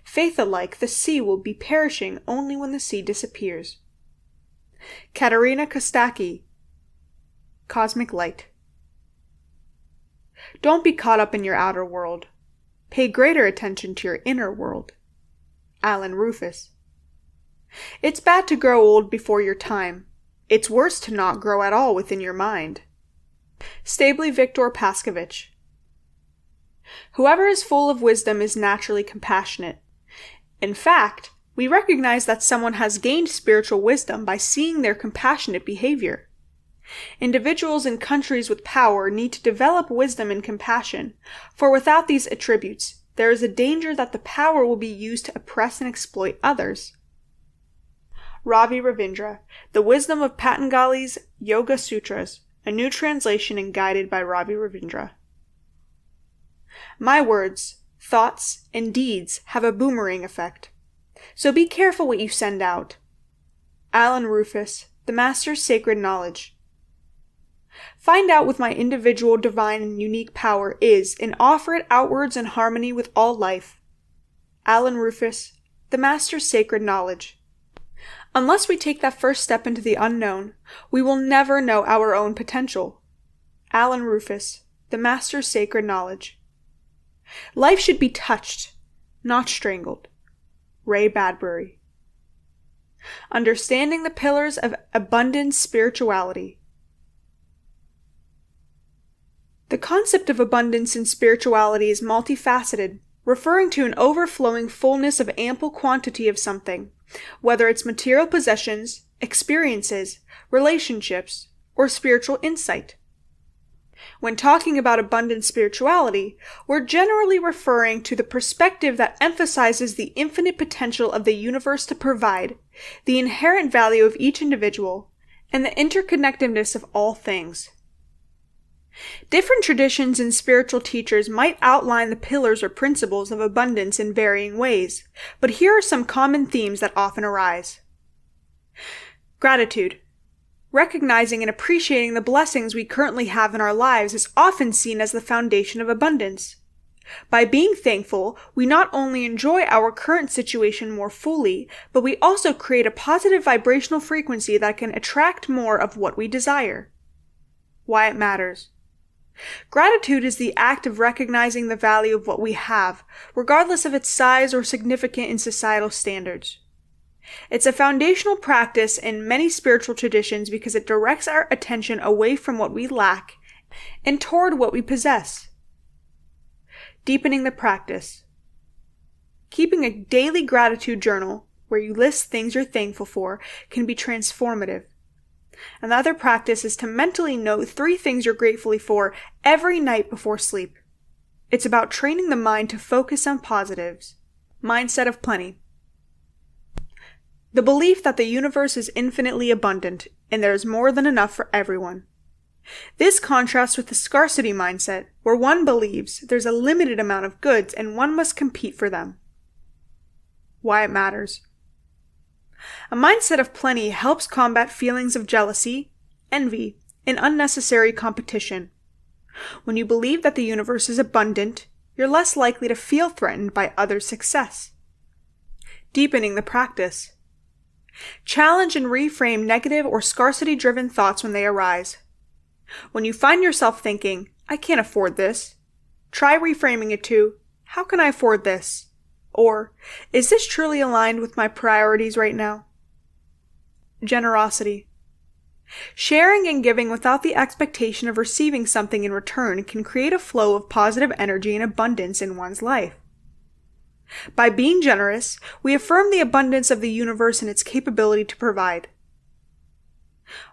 Faith alike the sea will be perishing only when the sea disappears. Katerina Kostaki. Cosmic Light. Don't be caught up in your outer world. Pay greater attention to your inner world. Alan Rufus. It's bad to grow old before your time. It's worse to not grow at all within your mind. Stabley Victor Paskovich. Whoever is full of wisdom is naturally compassionate. In fact, we recognize that someone has gained spiritual wisdom by seeing their compassionate behavior. Individuals in countries with power need to develop wisdom and compassion, for without these attributes, there is a danger that the power will be used to oppress and exploit others. Ravi Ravindra, The Wisdom of Patanjali's Yoga Sutras, a new translation and guided by Ravi Ravindra. My words, thoughts, and deeds have a boomerang effect, so be careful what you send out. Alan Rufus, The Master's Sacred Knowledge. Find out what my individual divine and unique power is and offer it outwards in harmony with all life. Alan Rufus, The Master's Sacred Knowledge. Unless we take that first step into the unknown, we will never know our own potential. Alan Rufus, The Master's Sacred Knowledge. Life should be touched, not strangled. Ray Bradbury. Understanding the Pillars of Abundant Spirituality. The concept of abundance in spirituality is multifaceted, referring to an overflowing fullness of ample quantity of something, whether it's material possessions, experiences, relationships, or spiritual insight. When talking about abundant spirituality, we're generally referring to the perspective that emphasizes the infinite potential of the universe to provide, the inherent value of each individual, and the interconnectedness of all things. Different traditions and spiritual teachers might outline the pillars or principles of abundance in varying ways, but here are some common themes that often arise. Gratitude. Recognizing and appreciating the blessings we currently have in our lives is often seen as the foundation of abundance. By being thankful, we not only enjoy our current situation more fully, but we also create a positive vibrational frequency that can attract more of what we desire. Why it matters. Gratitude is the act of recognizing the value of what we have, regardless of its size or significance in societal standards. It's a foundational practice in many spiritual traditions because it directs our attention away from what we lack and toward what we possess. Deepening the practice. Keeping a daily gratitude journal, where you list things you're thankful for, can be transformative. Another practice is to mentally note 3 things you're grateful for every night before sleep. It's about training the mind to focus on positives. Mindset of plenty. The belief that the universe is infinitely abundant and there is more than enough for everyone. This contrasts with the scarcity mindset, where one believes there's a limited amount of goods and one must compete for them. Why it matters. A mindset of plenty helps combat feelings of jealousy, envy, and unnecessary competition. When you believe that the universe is abundant, you're less likely to feel threatened by others' success. Deepening the practice. Challenge and reframe negative or scarcity-driven thoughts when they arise. When you find yourself thinking, "I can't afford this," try reframing it to, "How can I afford this?" Or, "Is this truly aligned with my priorities right now?" Generosity. Sharing and giving without the expectation of receiving something in return can create a flow of positive energy and abundance in one's life. By being generous, we affirm the abundance of the universe and its capability to provide.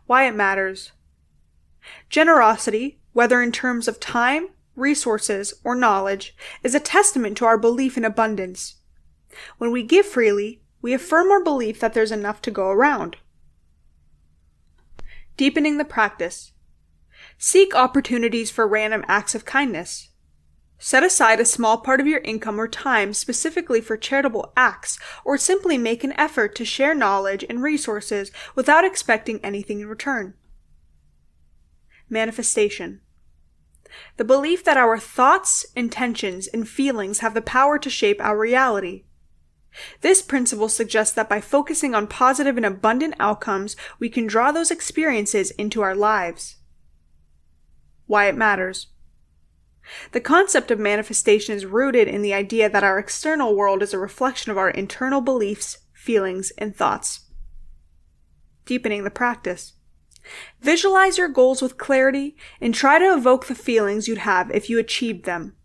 Why it matters. Generosity, whether in terms of time, resources, or knowledge, is a testament to our belief in abundance. When we give freely, we affirm our belief that there's enough to go around. Deepening the practice. Seek opportunities for random acts of kindness. Set aside a small part of your income or time specifically for charitable acts, or simply make an effort to share knowledge and resources without expecting anything in return. Manifestation. The belief that our thoughts, intentions, and feelings have the power to shape our reality. This principle suggests that by focusing on positive and abundant outcomes, we can draw those experiences into our lives. Why it matters. The concept of manifestation is rooted in the idea that our external world is a reflection of our internal beliefs, feelings, and thoughts. Deepening the practice. Visualize your goals with clarity and try to evoke the feelings you'd have if you achieved them.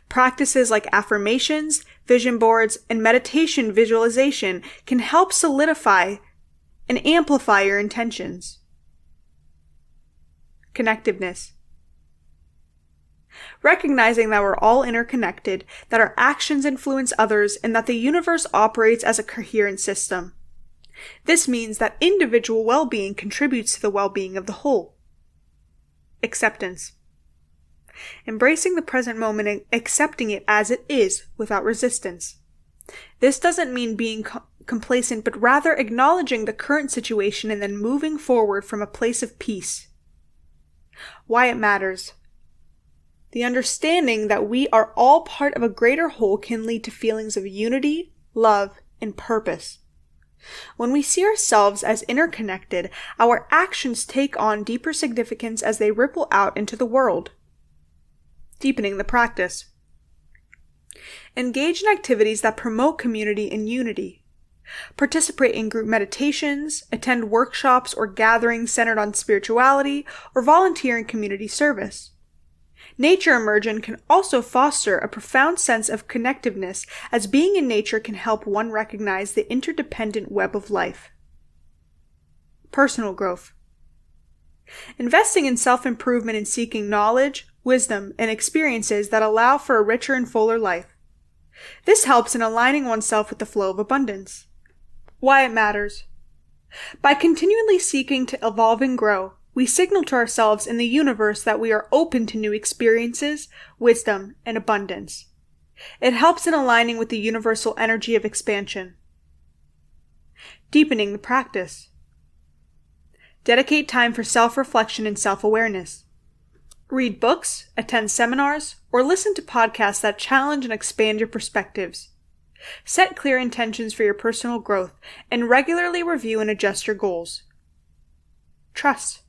Practices like affirmations, vision boards, and meditation visualization can help solidify and amplify your intentions. Connectiveness. Recognizing that we're all interconnected, that our actions influence others, and that the universe operates as a coherent system. This means that individual well-being contributes to the well-being of the whole. Acceptance. Embracing the present moment and accepting it as it is without resistance. This doesn't mean being complacent, but rather acknowledging the current situation and then moving forward from a place of peace. Why it matters. The understanding that we are all part of a greater whole can lead to feelings of unity, love, and purpose. When we see ourselves as interconnected, our actions take on deeper significance as they ripple out into the world. Deepening the practice. Engage in activities that promote community and unity. Participate in group meditations, attend workshops or gatherings centered on spirituality, or volunteer in community service. Nature immersion can also foster a profound sense of connectiveness, as being in nature can help one recognize the interdependent web of life. Personal growth. Investing in self-improvement and seeking knowledge, wisdom, and experiences that allow for a richer and fuller life. This helps in aligning oneself with the flow of abundance. Why it matters. By continually seeking to evolve and grow, we signal to ourselves in the universe that we are open to new experiences, wisdom, and abundance. It helps in aligning with the universal energy of expansion. Deepening the practice. Dedicate time for self-reflection and self-awareness. Read books, attend seminars, or listen to podcasts that challenge and expand your perspectives. Set clear intentions for your personal growth and regularly review and adjust your goals. Trust.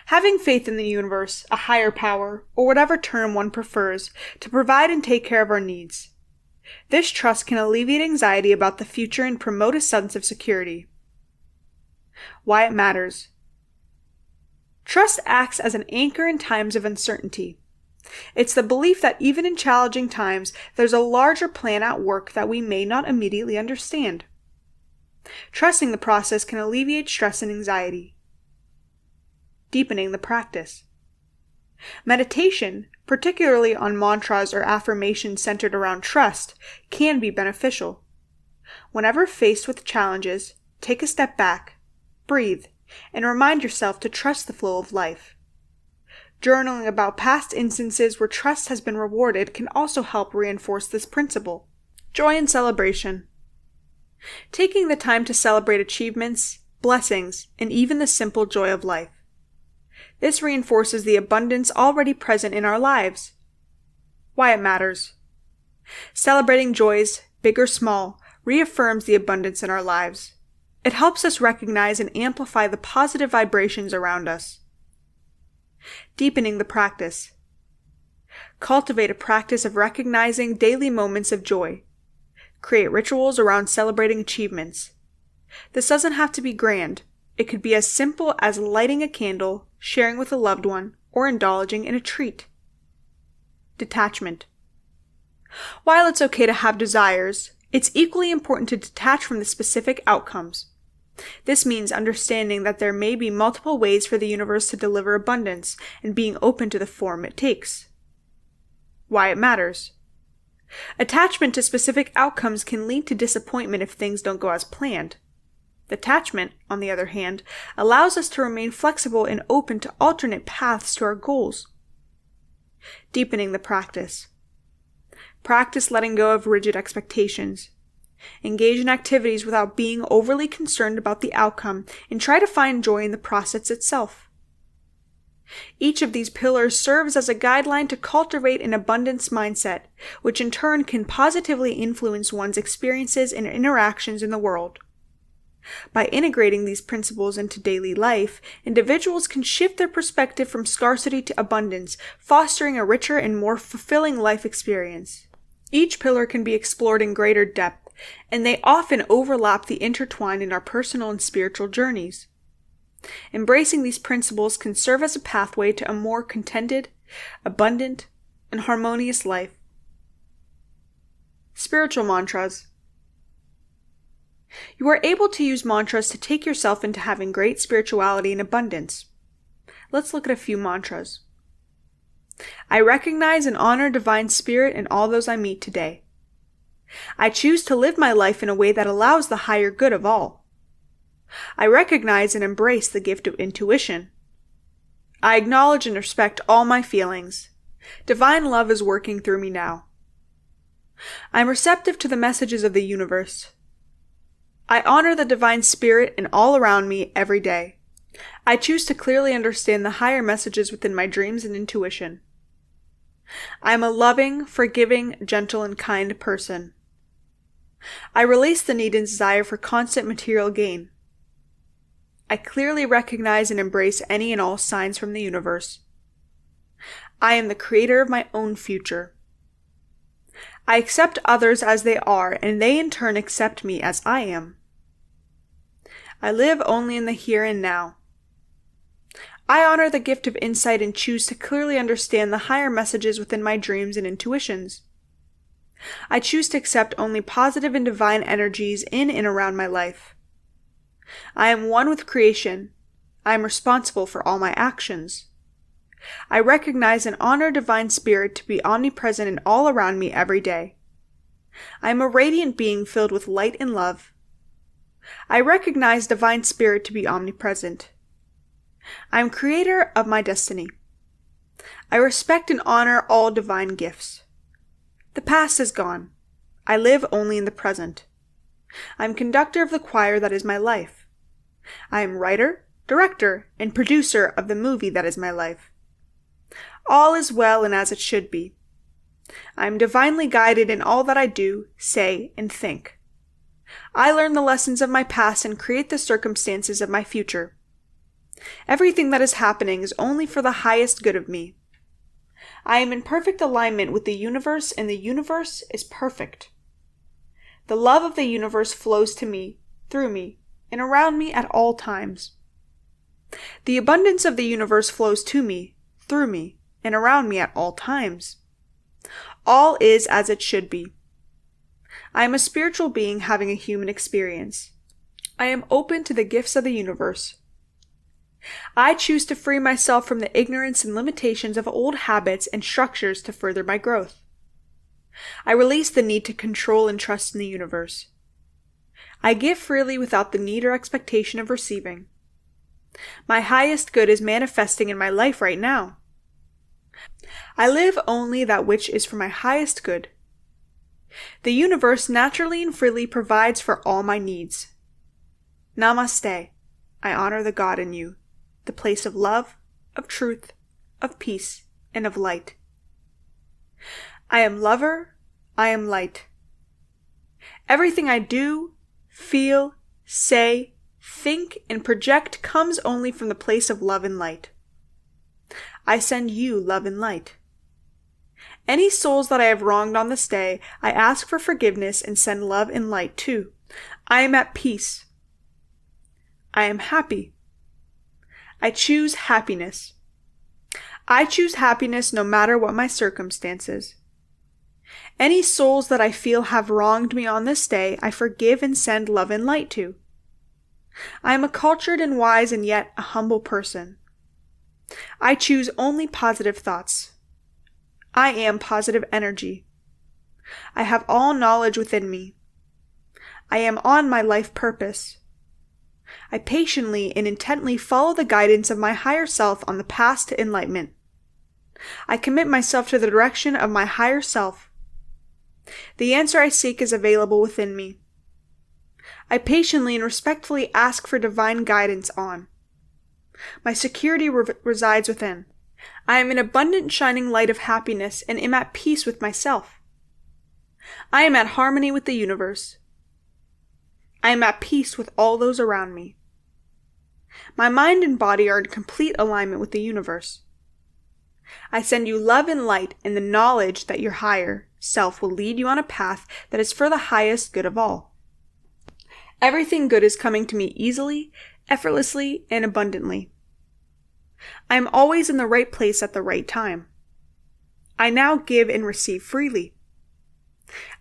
Having faith in the universe, a higher power, or whatever term one prefers, to provide and take care of our needs. This trust can alleviate anxiety about the future and promote a sense of security. Why it matters. Trust acts as an anchor in times of uncertainty. It's the belief that even in challenging times, there's a larger plan at work that we may not immediately understand. Trusting the process can alleviate stress and anxiety. Deepening the practice. Meditation, particularly on mantras or affirmations centered around trust, can be beneficial. Whenever faced with challenges, take a step back, breathe, and remind yourself to trust the flow of life. Journaling about past instances where trust has been rewarded can also help reinforce this principle. Joy and celebration. Taking the time to celebrate achievements, blessings, and even the simple joy of life. This reinforces the abundance already present in our lives. Why it matters. Celebrating joys, big or small, reaffirms the abundance in our lives. It helps us recognize and amplify the positive vibrations around us. Deepening the practice. Cultivate a practice of recognizing daily moments of joy. Create rituals around celebrating achievements. This doesn't have to be grand. It could be as simple as lighting a candle, sharing with a loved one, or indulging in a treat. Detachment. While it's okay to have desires, it's equally important to detach from the specific outcomes. This means understanding that there may be multiple ways for the universe to deliver abundance and being open to the form it takes. Why it matters. Attachment to specific outcomes can lead to disappointment if things don't go as planned. Detachment, on the other hand, allows us to remain flexible and open to alternate paths to our goals. Deepening the practice. Practice letting go of rigid expectations. Engage in activities without being overly concerned about the outcome and try to find joy in the process itself. Each of these pillars serves as a guideline to cultivate an abundance mindset, which in turn can positively influence one's experiences and interactions in the world. By integrating these principles into daily life, individuals can shift their perspective from scarcity to abundance, fostering a richer and more fulfilling life experience. Each pillar can be explored in greater depth, and they often overlap the intertwine in our personal and spiritual journeys. Embracing these principles can serve as a pathway to a more contented, abundant, and harmonious life. Spiritual mantras. You are able to use mantras to take yourself into having great spirituality and abundance. Let's look at a few mantras. I recognize and honor Divine Spirit in all those I meet today. I choose to live my life in a way that allows the higher good of all. I recognize and embrace the gift of intuition. I acknowledge and respect all my feelings. Divine love is working through me now. I am receptive to the messages of the universe. I honor the Divine Spirit in all around me every day. I choose to clearly understand the higher messages within my dreams and intuition. I am a loving, forgiving, gentle, and kind person. I release the need and desire for constant material gain. I clearly recognize and embrace any and all signs from the universe. I am the creator of my own future. I accept others as they are, and they in turn accept me as I am. I live only in the here and now. I honor the gift of insight and choose to clearly understand the higher messages within my dreams and intuitions. I choose to accept only positive and divine energies in and around my life. I am one with creation. I am responsible for all my actions. I recognize and honor Divine Spirit to be omnipresent and all around me every day. I am a radiant being filled with light and love. I recognize Divine Spirit to be omnipresent. I am creator of my destiny. I respect and honor all divine gifts. The past is gone. I live only in the present. I am conductor of the choir that is my life. I am writer, director, and producer of the movie that is my life. All is well and as it should be. I am divinely guided in all that I do, say, and think. I learn the lessons of my past and create the circumstances of my future. Everything that is happening is only for the highest good of me. I am in perfect alignment with the universe, and the universe is perfect. The love of the universe flows to me, through me, and around me at all times. The abundance of the universe flows to me, through me, and around me at all times. All is as it should be. I am a spiritual being having a human experience. I am open to the gifts of the universe. I choose to free myself from the ignorance and limitations of old habits and structures to further my growth. I release the need to control and trust in the universe. I give freely without the need or expectation of receiving. My highest good is manifesting in my life right now. I live only that which is for my highest good. The universe naturally and freely provides for all my needs. Namaste. I honor the God in you, the place of love, of truth, of peace, and of light. I am lover, I am light. Everything I do, feel, say, think, and project comes only from the place of love and light. I send you love and light. Any souls that I have wronged on this day, I ask for forgiveness and send love and light too. I am at peace. I am happy. I choose happiness. I choose happiness no matter what my circumstances. Any souls that I feel have wronged me on this day, I forgive and send love and light to. I am a cultured and wise and yet a humble person. I choose only positive thoughts. I am positive energy. I have all knowledge within me. I am on my life purpose. I patiently and intently follow the guidance of my higher self on the path to enlightenment. I commit myself to the direction of my higher self. The answer I seek is available within me. I patiently and respectfully ask for divine guidance on. My security resides within. I am an abundant shining light of happiness and am at peace with myself. I am at harmony with the universe. I am at peace with all those around me. My mind and body are in complete alignment with the universe. I send you love and light and the knowledge that your higher self will lead you on a path that is for the highest good of all. Everything good is coming to me easily, effortlessly, and abundantly. I am always in the right place at the right time. I now give and receive freely.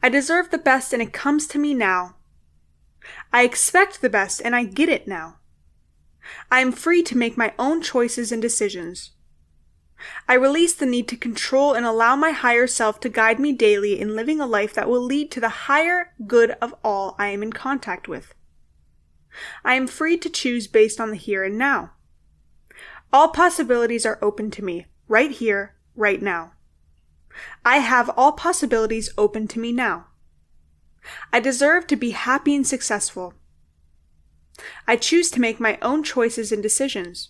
I deserve the best and it comes to me now. I expect the best and I get it now. I am free to make my own choices and decisions. I release the need to control and allow my higher self to guide me daily in living a life that will lead to the higher good of all I am in contact with. I am free to choose based on the here and now. All possibilities are open to me, right here, right now. I have all possibilities open to me now. I deserve to be happy and successful. I choose to make my own choices and decisions.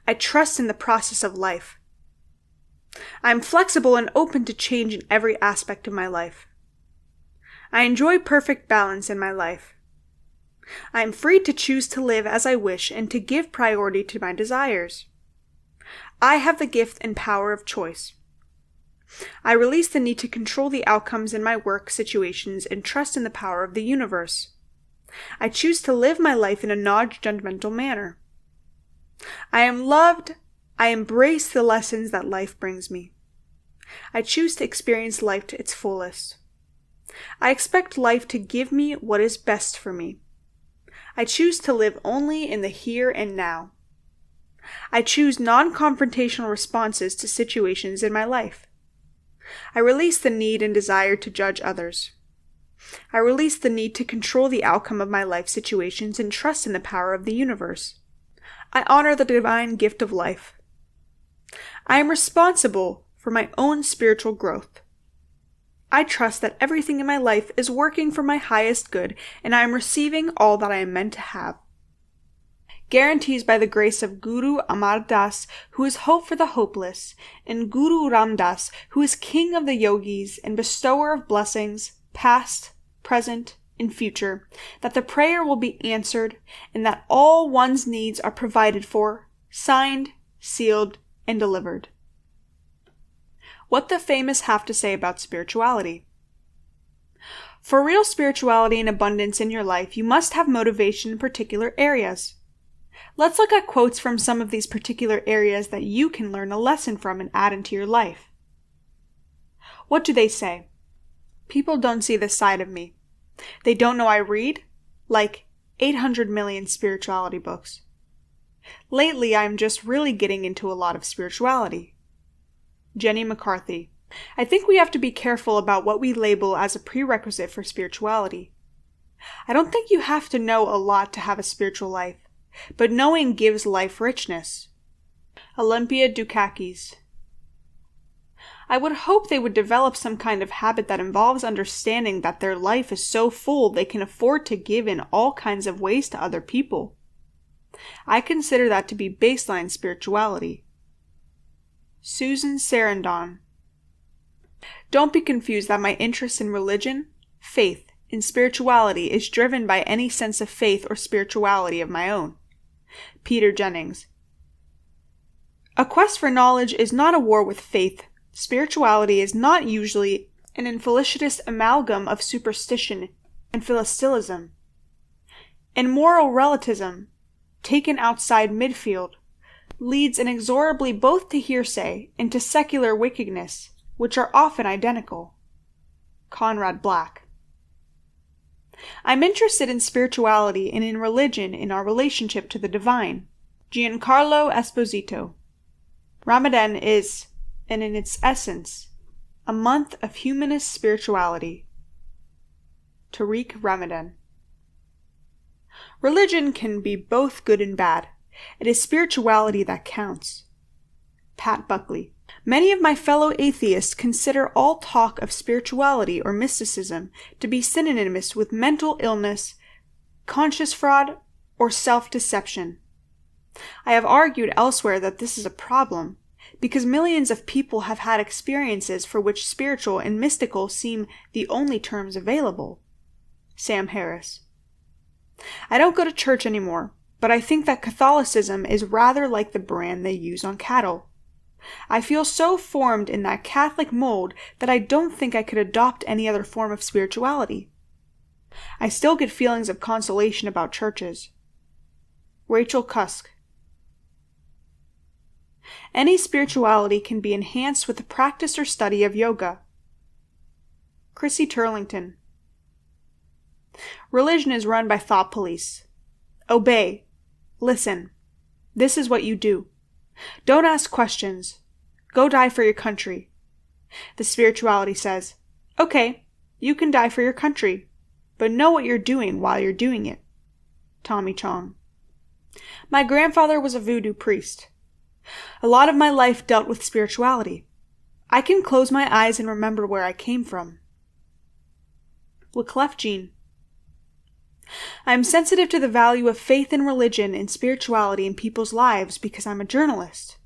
I trust in the process of life. I am flexible and open to change in every aspect of my life. I enjoy perfect balance in my life. I am free to choose to live as I wish and to give priority to my desires. I have the gift and power of choice. I release the need to control the outcomes in my work situations and trust in the power of the universe. I choose to live my life in a non-judgmental manner. I am loved. I embrace the lessons that life brings me. I choose to experience life to its fullest. I expect life to give me what is best for me. I choose to live only in the here and now. I choose non-confrontational responses to situations in my life. I release the need and desire to judge others. I release the need to control the outcome of my life situations and trust in the power of the universe. I honor the divine gift of life. I am responsible for my own spiritual growth. I trust that everything in my life is working for my highest good, and I am receiving all that I am meant to have. Guarantees by the grace of Guru Amar Das, who is hope for the hopeless, and Guru Ram Das, who is king of the yogis and bestower of blessings, past, present, and future, that the prayer will be answered, and that all one's needs are provided for, signed, sealed, and delivered. What the famous have to say about spirituality. For real spirituality and abundance in your life, you must have motivation in particular areas. Let's look at quotes from some of these particular areas that you can learn a lesson from and add into your life. What do they say? People don't see this side of me. They don't know I read, like 800 million spirituality books. Lately, I'm just really getting into a lot of spirituality. Jenny McCarthy. I think we have to be careful about what we label as a prerequisite for spirituality. I don't think you have to know a lot to have a spiritual life, but knowing gives life richness. Olympia Dukakis. I would hope they would develop some kind of habit that involves understanding that their life is so full they can afford to give in all kinds of ways to other people. I consider that to be baseline spirituality. Susan Sarandon. Don't be confused that my interest in religion, faith, and spirituality is driven by any sense of faith or spirituality of my own. Peter Jennings. A quest for knowledge is not a war with faith. Spirituality is not usually an infelicitous amalgam of superstition and philistinism. And moral relativism, taken outside midfield, leads inexorably both to hearsay and to secular wickedness, which are often identical. Conrad Black. I'm interested in spirituality and in religion in our relationship to the divine. Giancarlo Esposito. Ramadan is, and in its essence, a month of humanist spirituality. Tariq Ramadan. Religion can be both good and bad. It is spirituality that counts. Pat Buckley. Many of my fellow atheists consider all talk of spirituality or mysticism to be synonymous with mental illness, conscious fraud, or self-deception. I have argued elsewhere that this is a problem, because millions of people have had experiences for which spiritual and mystical seem the only terms available. Sam Harris. I don't go to church anymore, but I think that Catholicism is rather like the brand they use on cattle. I feel so formed in that Catholic mold that I don't think I could adopt any other form of spirituality. I still get feelings of consolation about churches. Rachel Cusk. Any spirituality can be enhanced with the practice or study of yoga. Chrissy Turlington. Religion is run by thought police. Obey. Listen. This is what you do. Don't ask questions. Go die for your country. The spirituality says, okay, you can die for your country, but know what you're doing while you're doing it. Tommy Chong. My grandfather was a voodoo priest. A lot of my life dealt with spirituality. I can close my eyes and remember where I came from. Wyclef Jean. I am sensitive to the value of faith and religion and spirituality in people's lives because I'm a journalist.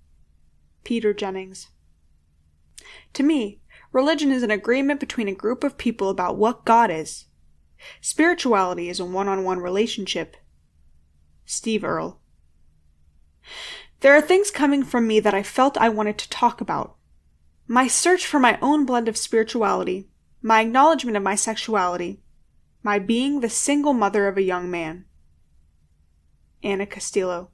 Peter Jennings. To me, religion is an agreement between a group of people about what God is. Spirituality is a one-on-one relationship. Steve Earle. There are things coming from me that I felt I wanted to talk about. My search for my own blend of spirituality, my acknowledgement of my sexuality, my being the single mother of a young man. Anna Castillo.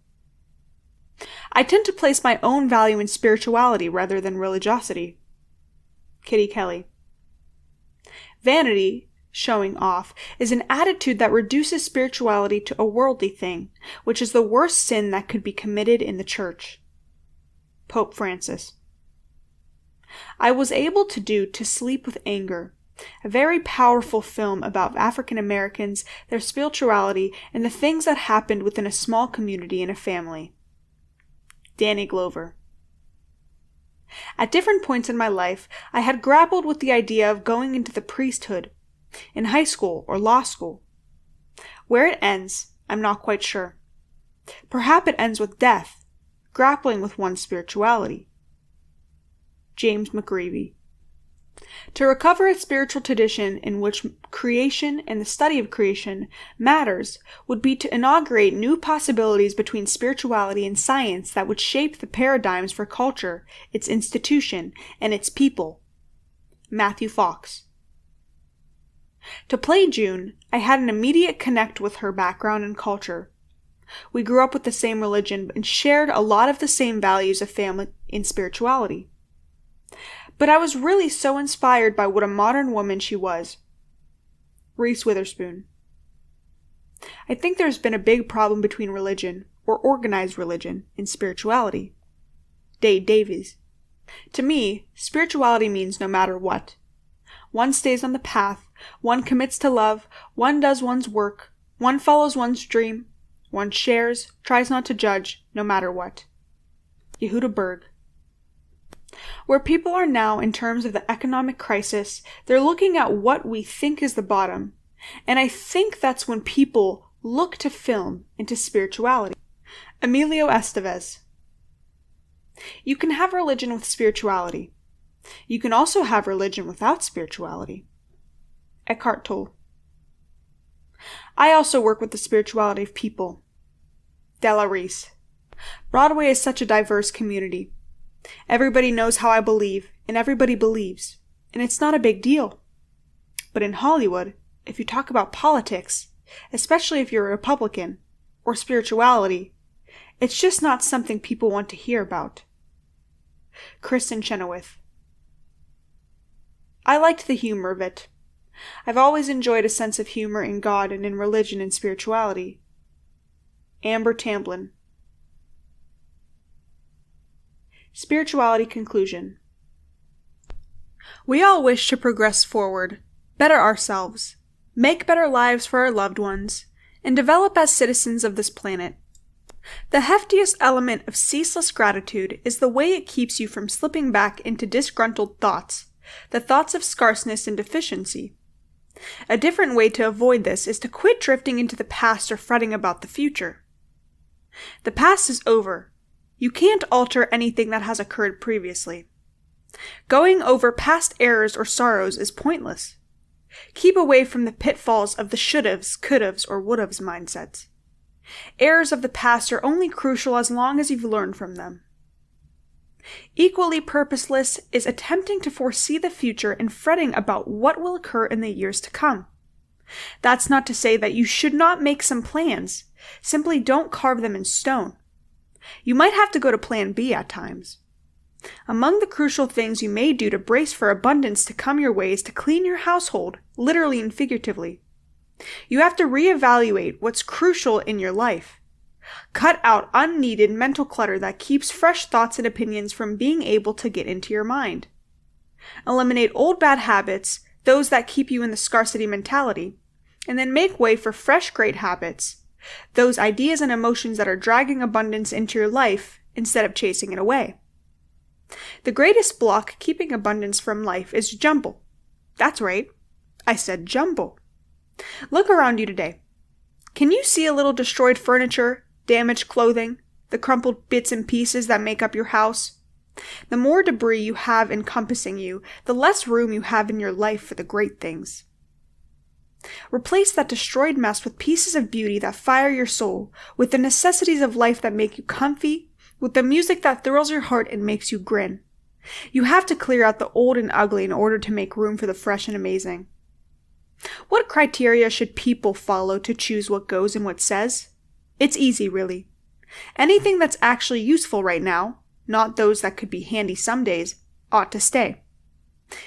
I tend to place my own value in spirituality rather than religiosity. Kitty Kelly. Vanity, showing off, is an attitude that reduces spirituality to a worldly thing, which is the worst sin that could be committed in the church. Pope Francis. I was able to Sleep with Anger, a very powerful film about African Americans, their spirituality, and the things that happened within a small community and a family. Danny Glover. At different points in my life, I had grappled with the idea of going into the priesthood, in high school or law school. Where it ends, I'm not quite sure. Perhaps it ends with death, grappling with one's spirituality. James McGreevy. To recover a spiritual tradition in which creation and the study of creation matters would be to inaugurate new possibilities between spirituality and science that would shape the paradigms for culture, its institution, and its people. Matthew Fox. To play June, I had an immediate connect with her background and culture. We grew up with the same religion and shared a lot of the same values of family and spirituality. But I was really so inspired by what a modern woman she was. Reese Witherspoon. I think there's been a big problem between religion, or organized religion, and spirituality. Dade Davies. To me, spirituality means no matter what. One stays on the path, one commits to love, one does one's work, one follows one's dream, one shares, tries not to judge, no matter what. Yehuda Berg. Where people are now in terms of the economic crisis, they're looking at what we think is the bottom, and I think that's when people look to film and to spirituality. Emilio Estevez. You can have religion with spirituality. You can also have religion without spirituality. Eckhart Tolle. I also work with the spirituality of people. Della Reese. Broadway is such a diverse community. Everybody knows how I believe, and everybody believes, and it's not a big deal. But in Hollywood, if you talk about politics, especially if you're a Republican, or spirituality, it's just not something people want to hear about. Kristen Chenoweth. I liked the humor of it. I've always enjoyed a sense of humor in God and in religion and spirituality. Amber Tamblyn. Spirituality conclusion. We all wish to progress forward, better ourselves, make better lives for our loved ones, and develop as citizens of this planet. The heftiest element of ceaseless gratitude is the way it keeps you from slipping back into disgruntled thoughts, the thoughts of scarceness and deficiency. A different way to avoid this is to quit drifting into the past or fretting about the future. The past is over. You can't alter anything that has occurred previously. Going over past errors or sorrows is pointless. Keep away from the pitfalls of the should'ves, could'ves, or would'ves mindsets. Errors of the past are only crucial as long as you've learned from them. Equally purposeless is attempting to foresee the future and fretting about what will occur in the years to come. That's not to say that you should not make some plans, simply don't carve them in stone. You might have to go to plan B at times. Among the crucial things you may do to brace for abundance to come your way is to clean your household, literally and figuratively. You have to reevaluate what's crucial in your life. Cut out unneeded mental clutter that keeps fresh thoughts and opinions from being able to get into your mind. Eliminate old bad habits, those that keep you in the scarcity mentality, and then make way for fresh great habits, those ideas and emotions that are dragging abundance into your life instead of chasing it away. The greatest block keeping abundance from life is jumble. That's right. I said jumble. Look around you today. Can you see a little destroyed furniture, damaged clothing, the crumpled bits and pieces that make up your house? The more debris you have encompassing you, the less room you have in your life for the great things. Replace that destroyed mess with pieces of beauty that fire your soul, with the necessities of life that make you comfy, with the music that thrills your heart and makes you grin. You have to clear out the old and ugly in order to make room for the fresh and amazing. What criteria should people follow to choose what goes and what says? It's easy, really. Anything that's actually useful right now, not those that could be handy some days, ought to stay.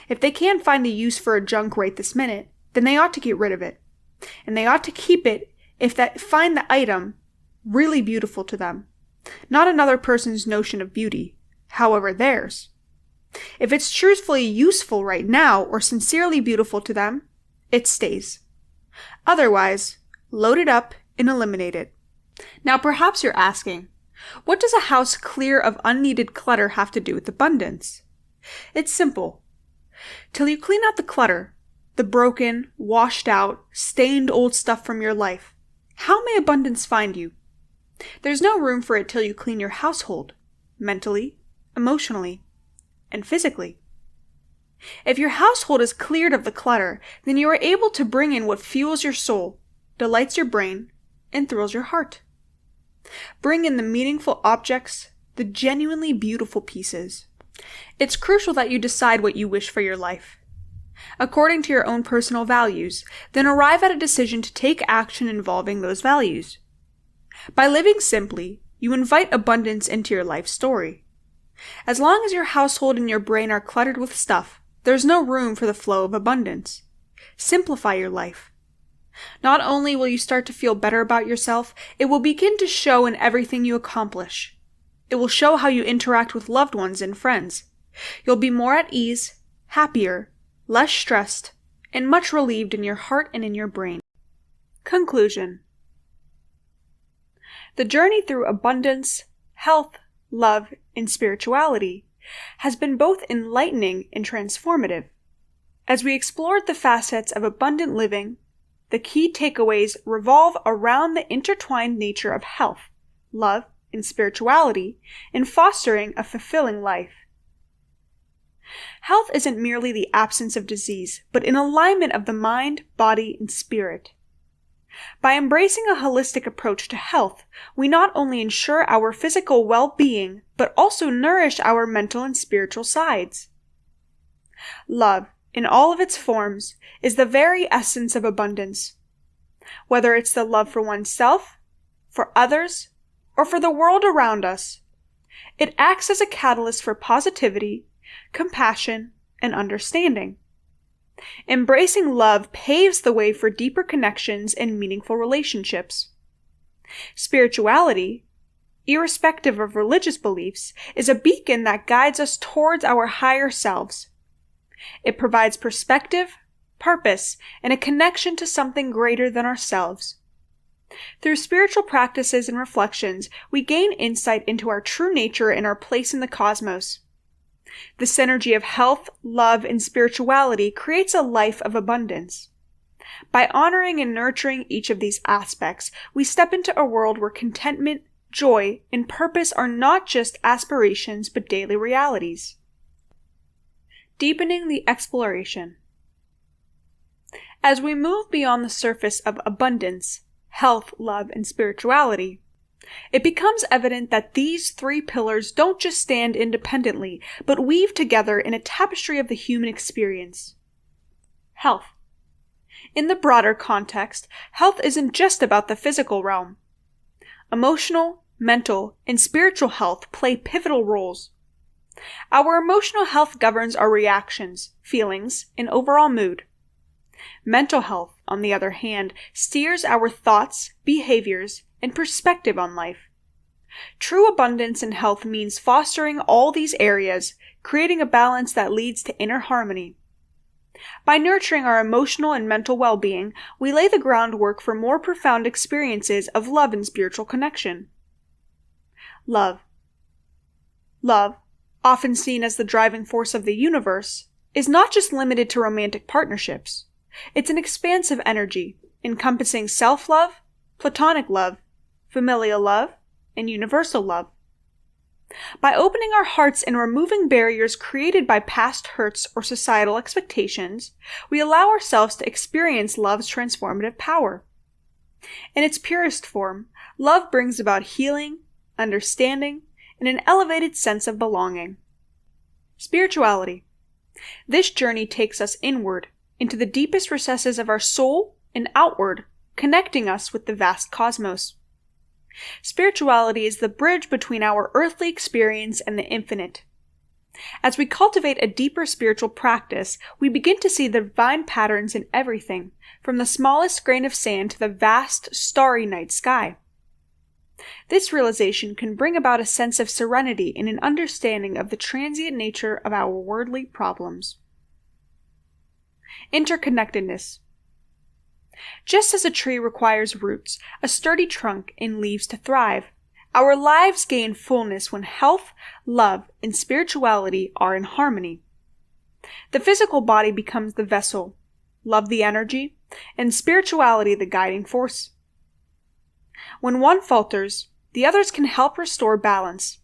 If they can't find a use for a junk right this minute, then they ought to get rid of it. And they ought to keep it if they find the item really beautiful to them. Not another person's notion of beauty, however theirs. If it's truthfully useful right now or sincerely beautiful to them, it stays. Otherwise, load it up and eliminate it. Now perhaps you're asking, what does a house clear of unneeded clutter have to do with abundance? It's simple. Till you clean out the clutter, the broken, washed out, stained old stuff from your life, how may abundance find you? There's no room for it till you clean your household, mentally, emotionally, and physically. If your household is cleared of the clutter, then you are able to bring in what fuels your soul, delights your brain, and thrills your heart. Bring in the meaningful objects, the genuinely beautiful pieces. It's crucial that you decide what you wish for your life. According to your own personal values, then arrive at a decision to take action involving those values. By living simply, you invite abundance into your life story. As long as your household and your brain are cluttered with stuff, there's no room for the flow of abundance. Simplify your life. Not only will you start to feel better about yourself, it will begin to show in everything you accomplish. It will show how you interact with loved ones and friends. You'll be more at ease, happier, less stressed, and much relieved in your heart and in your brain. Conclusion. The journey through abundance, health, love, and spirituality has been both enlightening and transformative. As we explored the facets of abundant living, the key takeaways revolve around the intertwined nature of health, love, and spirituality in fostering a fulfilling life. Health isn't merely the absence of disease, but an alignment of the mind, body, and spirit. By embracing a holistic approach to health, we not only ensure our physical well-being, but also nourish our mental and spiritual sides. Love, in all of its forms, is the very essence of abundance. Whether it's the love for oneself, for others, or for the world around us, it acts as a catalyst for positivity, compassion, and understanding. Embracing love paves the way for deeper connections and meaningful relationships. Spirituality, irrespective of religious beliefs, is a beacon that guides us towards our higher selves. It provides perspective, purpose, and a connection to something greater than ourselves. Through spiritual practices and reflections, we gain insight into our true nature and our place in the cosmos. The synergy of health, love, and spirituality creates a life of abundance. By honoring and nurturing each of these aspects, we step into a world where contentment, joy, and purpose are not just aspirations but daily realities. Deepening the exploration. As we move beyond the surface of abundance, health, love, and spirituality, it becomes evident that these three pillars don't just stand independently, but weave together in a tapestry of the human experience. Health. In the broader context, health isn't just about the physical realm. Emotional, mental, and spiritual health play pivotal roles. Our emotional health governs our reactions, feelings, and overall mood. Mental health, on the other hand, steers our thoughts, behaviors, and perspective on life. True abundance and health means fostering all these areas, creating a balance that leads to inner harmony. By nurturing our emotional and mental well-being, we lay the groundwork for more profound experiences of love and spiritual connection. Love. Love, often seen as the driving force of the universe, is not just limited to romantic partnerships. It's an expansive energy, encompassing self-love, platonic love, familial love, and universal love. By opening our hearts and removing barriers created by past hurts or societal expectations, we allow ourselves to experience love's transformative power. In its purest form, love brings about healing, understanding, and an elevated sense of belonging. Spirituality. This journey takes us inward, into the deepest recesses of our soul and outward, connecting us with the vast cosmos. Spirituality is the bridge between our earthly experience and the infinite. As we cultivate a deeper spiritual practice, we begin to see the divine patterns in everything, from the smallest grain of sand to the vast, starry night sky. This realization can bring about a sense of serenity and an understanding of the transient nature of our worldly problems. Interconnectedness. Just as a tree requires roots, a sturdy trunk, and leaves to thrive, our lives gain fullness when health, love, and spirituality are in harmony. The physical body becomes the vessel, love the energy, and spirituality the guiding force. When one falters, the others can help restore balance.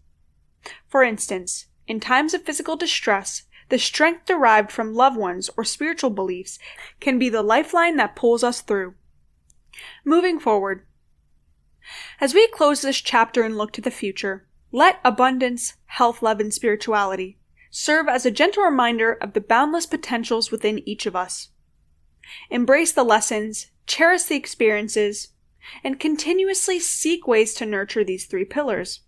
For instance, in times of physical distress, the strength derived from loved ones or spiritual beliefs can be the lifeline that pulls us through. Moving forward, as we close this chapter and look to the future, let abundance, health, love, and spirituality serve as a gentle reminder of the boundless potentials within each of us. Embrace the lessons, cherish the experiences, and continuously seek ways to nurture these three pillars.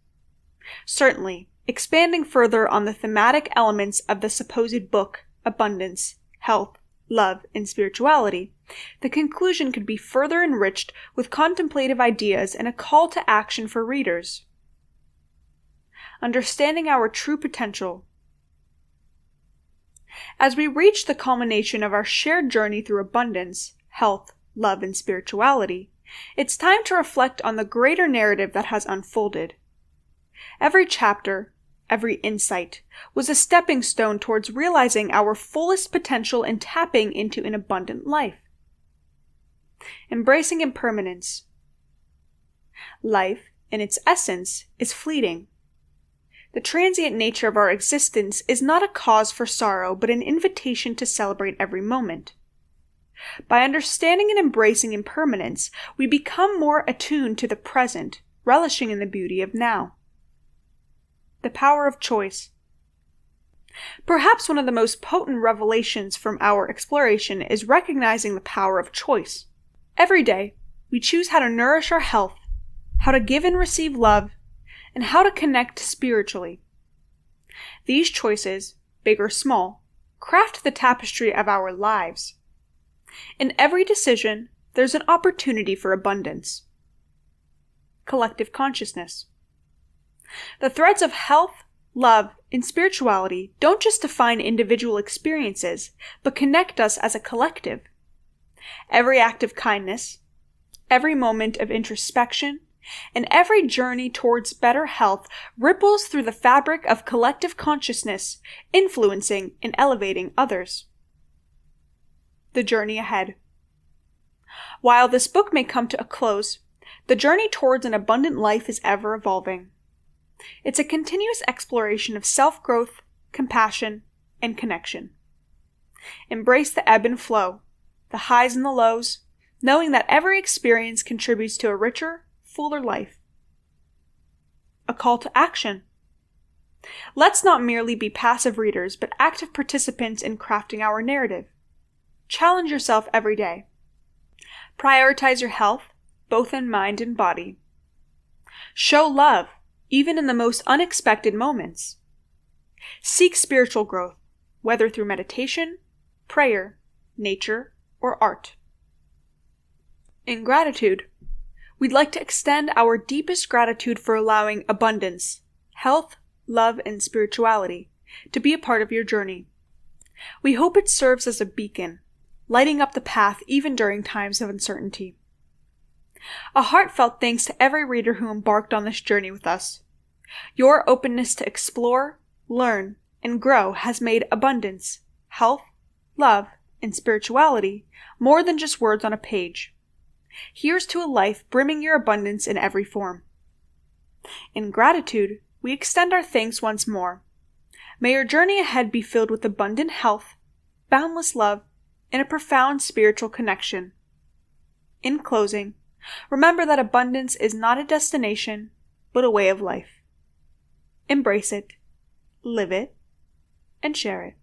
Certainly, expanding further on the thematic elements of the supposed book, abundance, health, love, and spirituality, the conclusion could be further enriched with contemplative ideas and a call to action for readers. Understanding our true potential. As we reach the culmination of our shared journey through abundance, health, love, and spirituality, it's time to reflect on the greater narrative that has unfolded. Every chapter, every insight, was a stepping stone towards realizing our fullest potential and tapping into an abundant life. Embracing impermanence. Life, in its essence, is fleeting. The transient nature of our existence is not a cause for sorrow, but an invitation to celebrate every moment. By understanding and embracing impermanence, we become more attuned to the present, relishing in the beauty of now. The power of choice. Perhaps one of the most potent revelations from our exploration is recognizing the power of choice. Every day, we choose how to nourish our health, how to give and receive love, and how to connect spiritually. These choices, big or small, craft the tapestry of our lives. In every decision, there's an opportunity for abundance. Collective consciousness. The threads of health, love, and spirituality don't just define individual experiences, but connect us as a collective. Every act of kindness, every moment of introspection, and every journey towards better health ripples through the fabric of collective consciousness, influencing and elevating others. The journey ahead. While this book may come to a close, the journey towards an abundant life is ever evolving. It's a continuous exploration of self-growth, compassion, and connection. Embrace the ebb and flow, the highs and the lows, knowing that every experience contributes to a richer, fuller life. A call to action. Let's not merely be passive readers, but active participants in crafting our narrative. Challenge yourself every day. Prioritize your health, both in mind and body. Show love, even in the most unexpected moments. Seek spiritual growth, whether through meditation, prayer, nature, or art. In gratitude, we'd like to extend our deepest gratitude for allowing abundance, health, love, and spirituality to be a part of your journey. We hope it serves as a beacon, lighting up the path even during times of uncertainty. A heartfelt thanks to every reader who embarked on this journey with us. Your openness to explore, learn, and grow has made abundance, health, love, and spirituality more than just words on a page. Here's to a life brimming your abundance in every form. In gratitude, we extend our thanks once more. May your journey ahead be filled with abundant health, boundless love, and a profound spiritual connection. In closing, remember that abundance is not a destination, but a way of life. Embrace it, live it, and share it.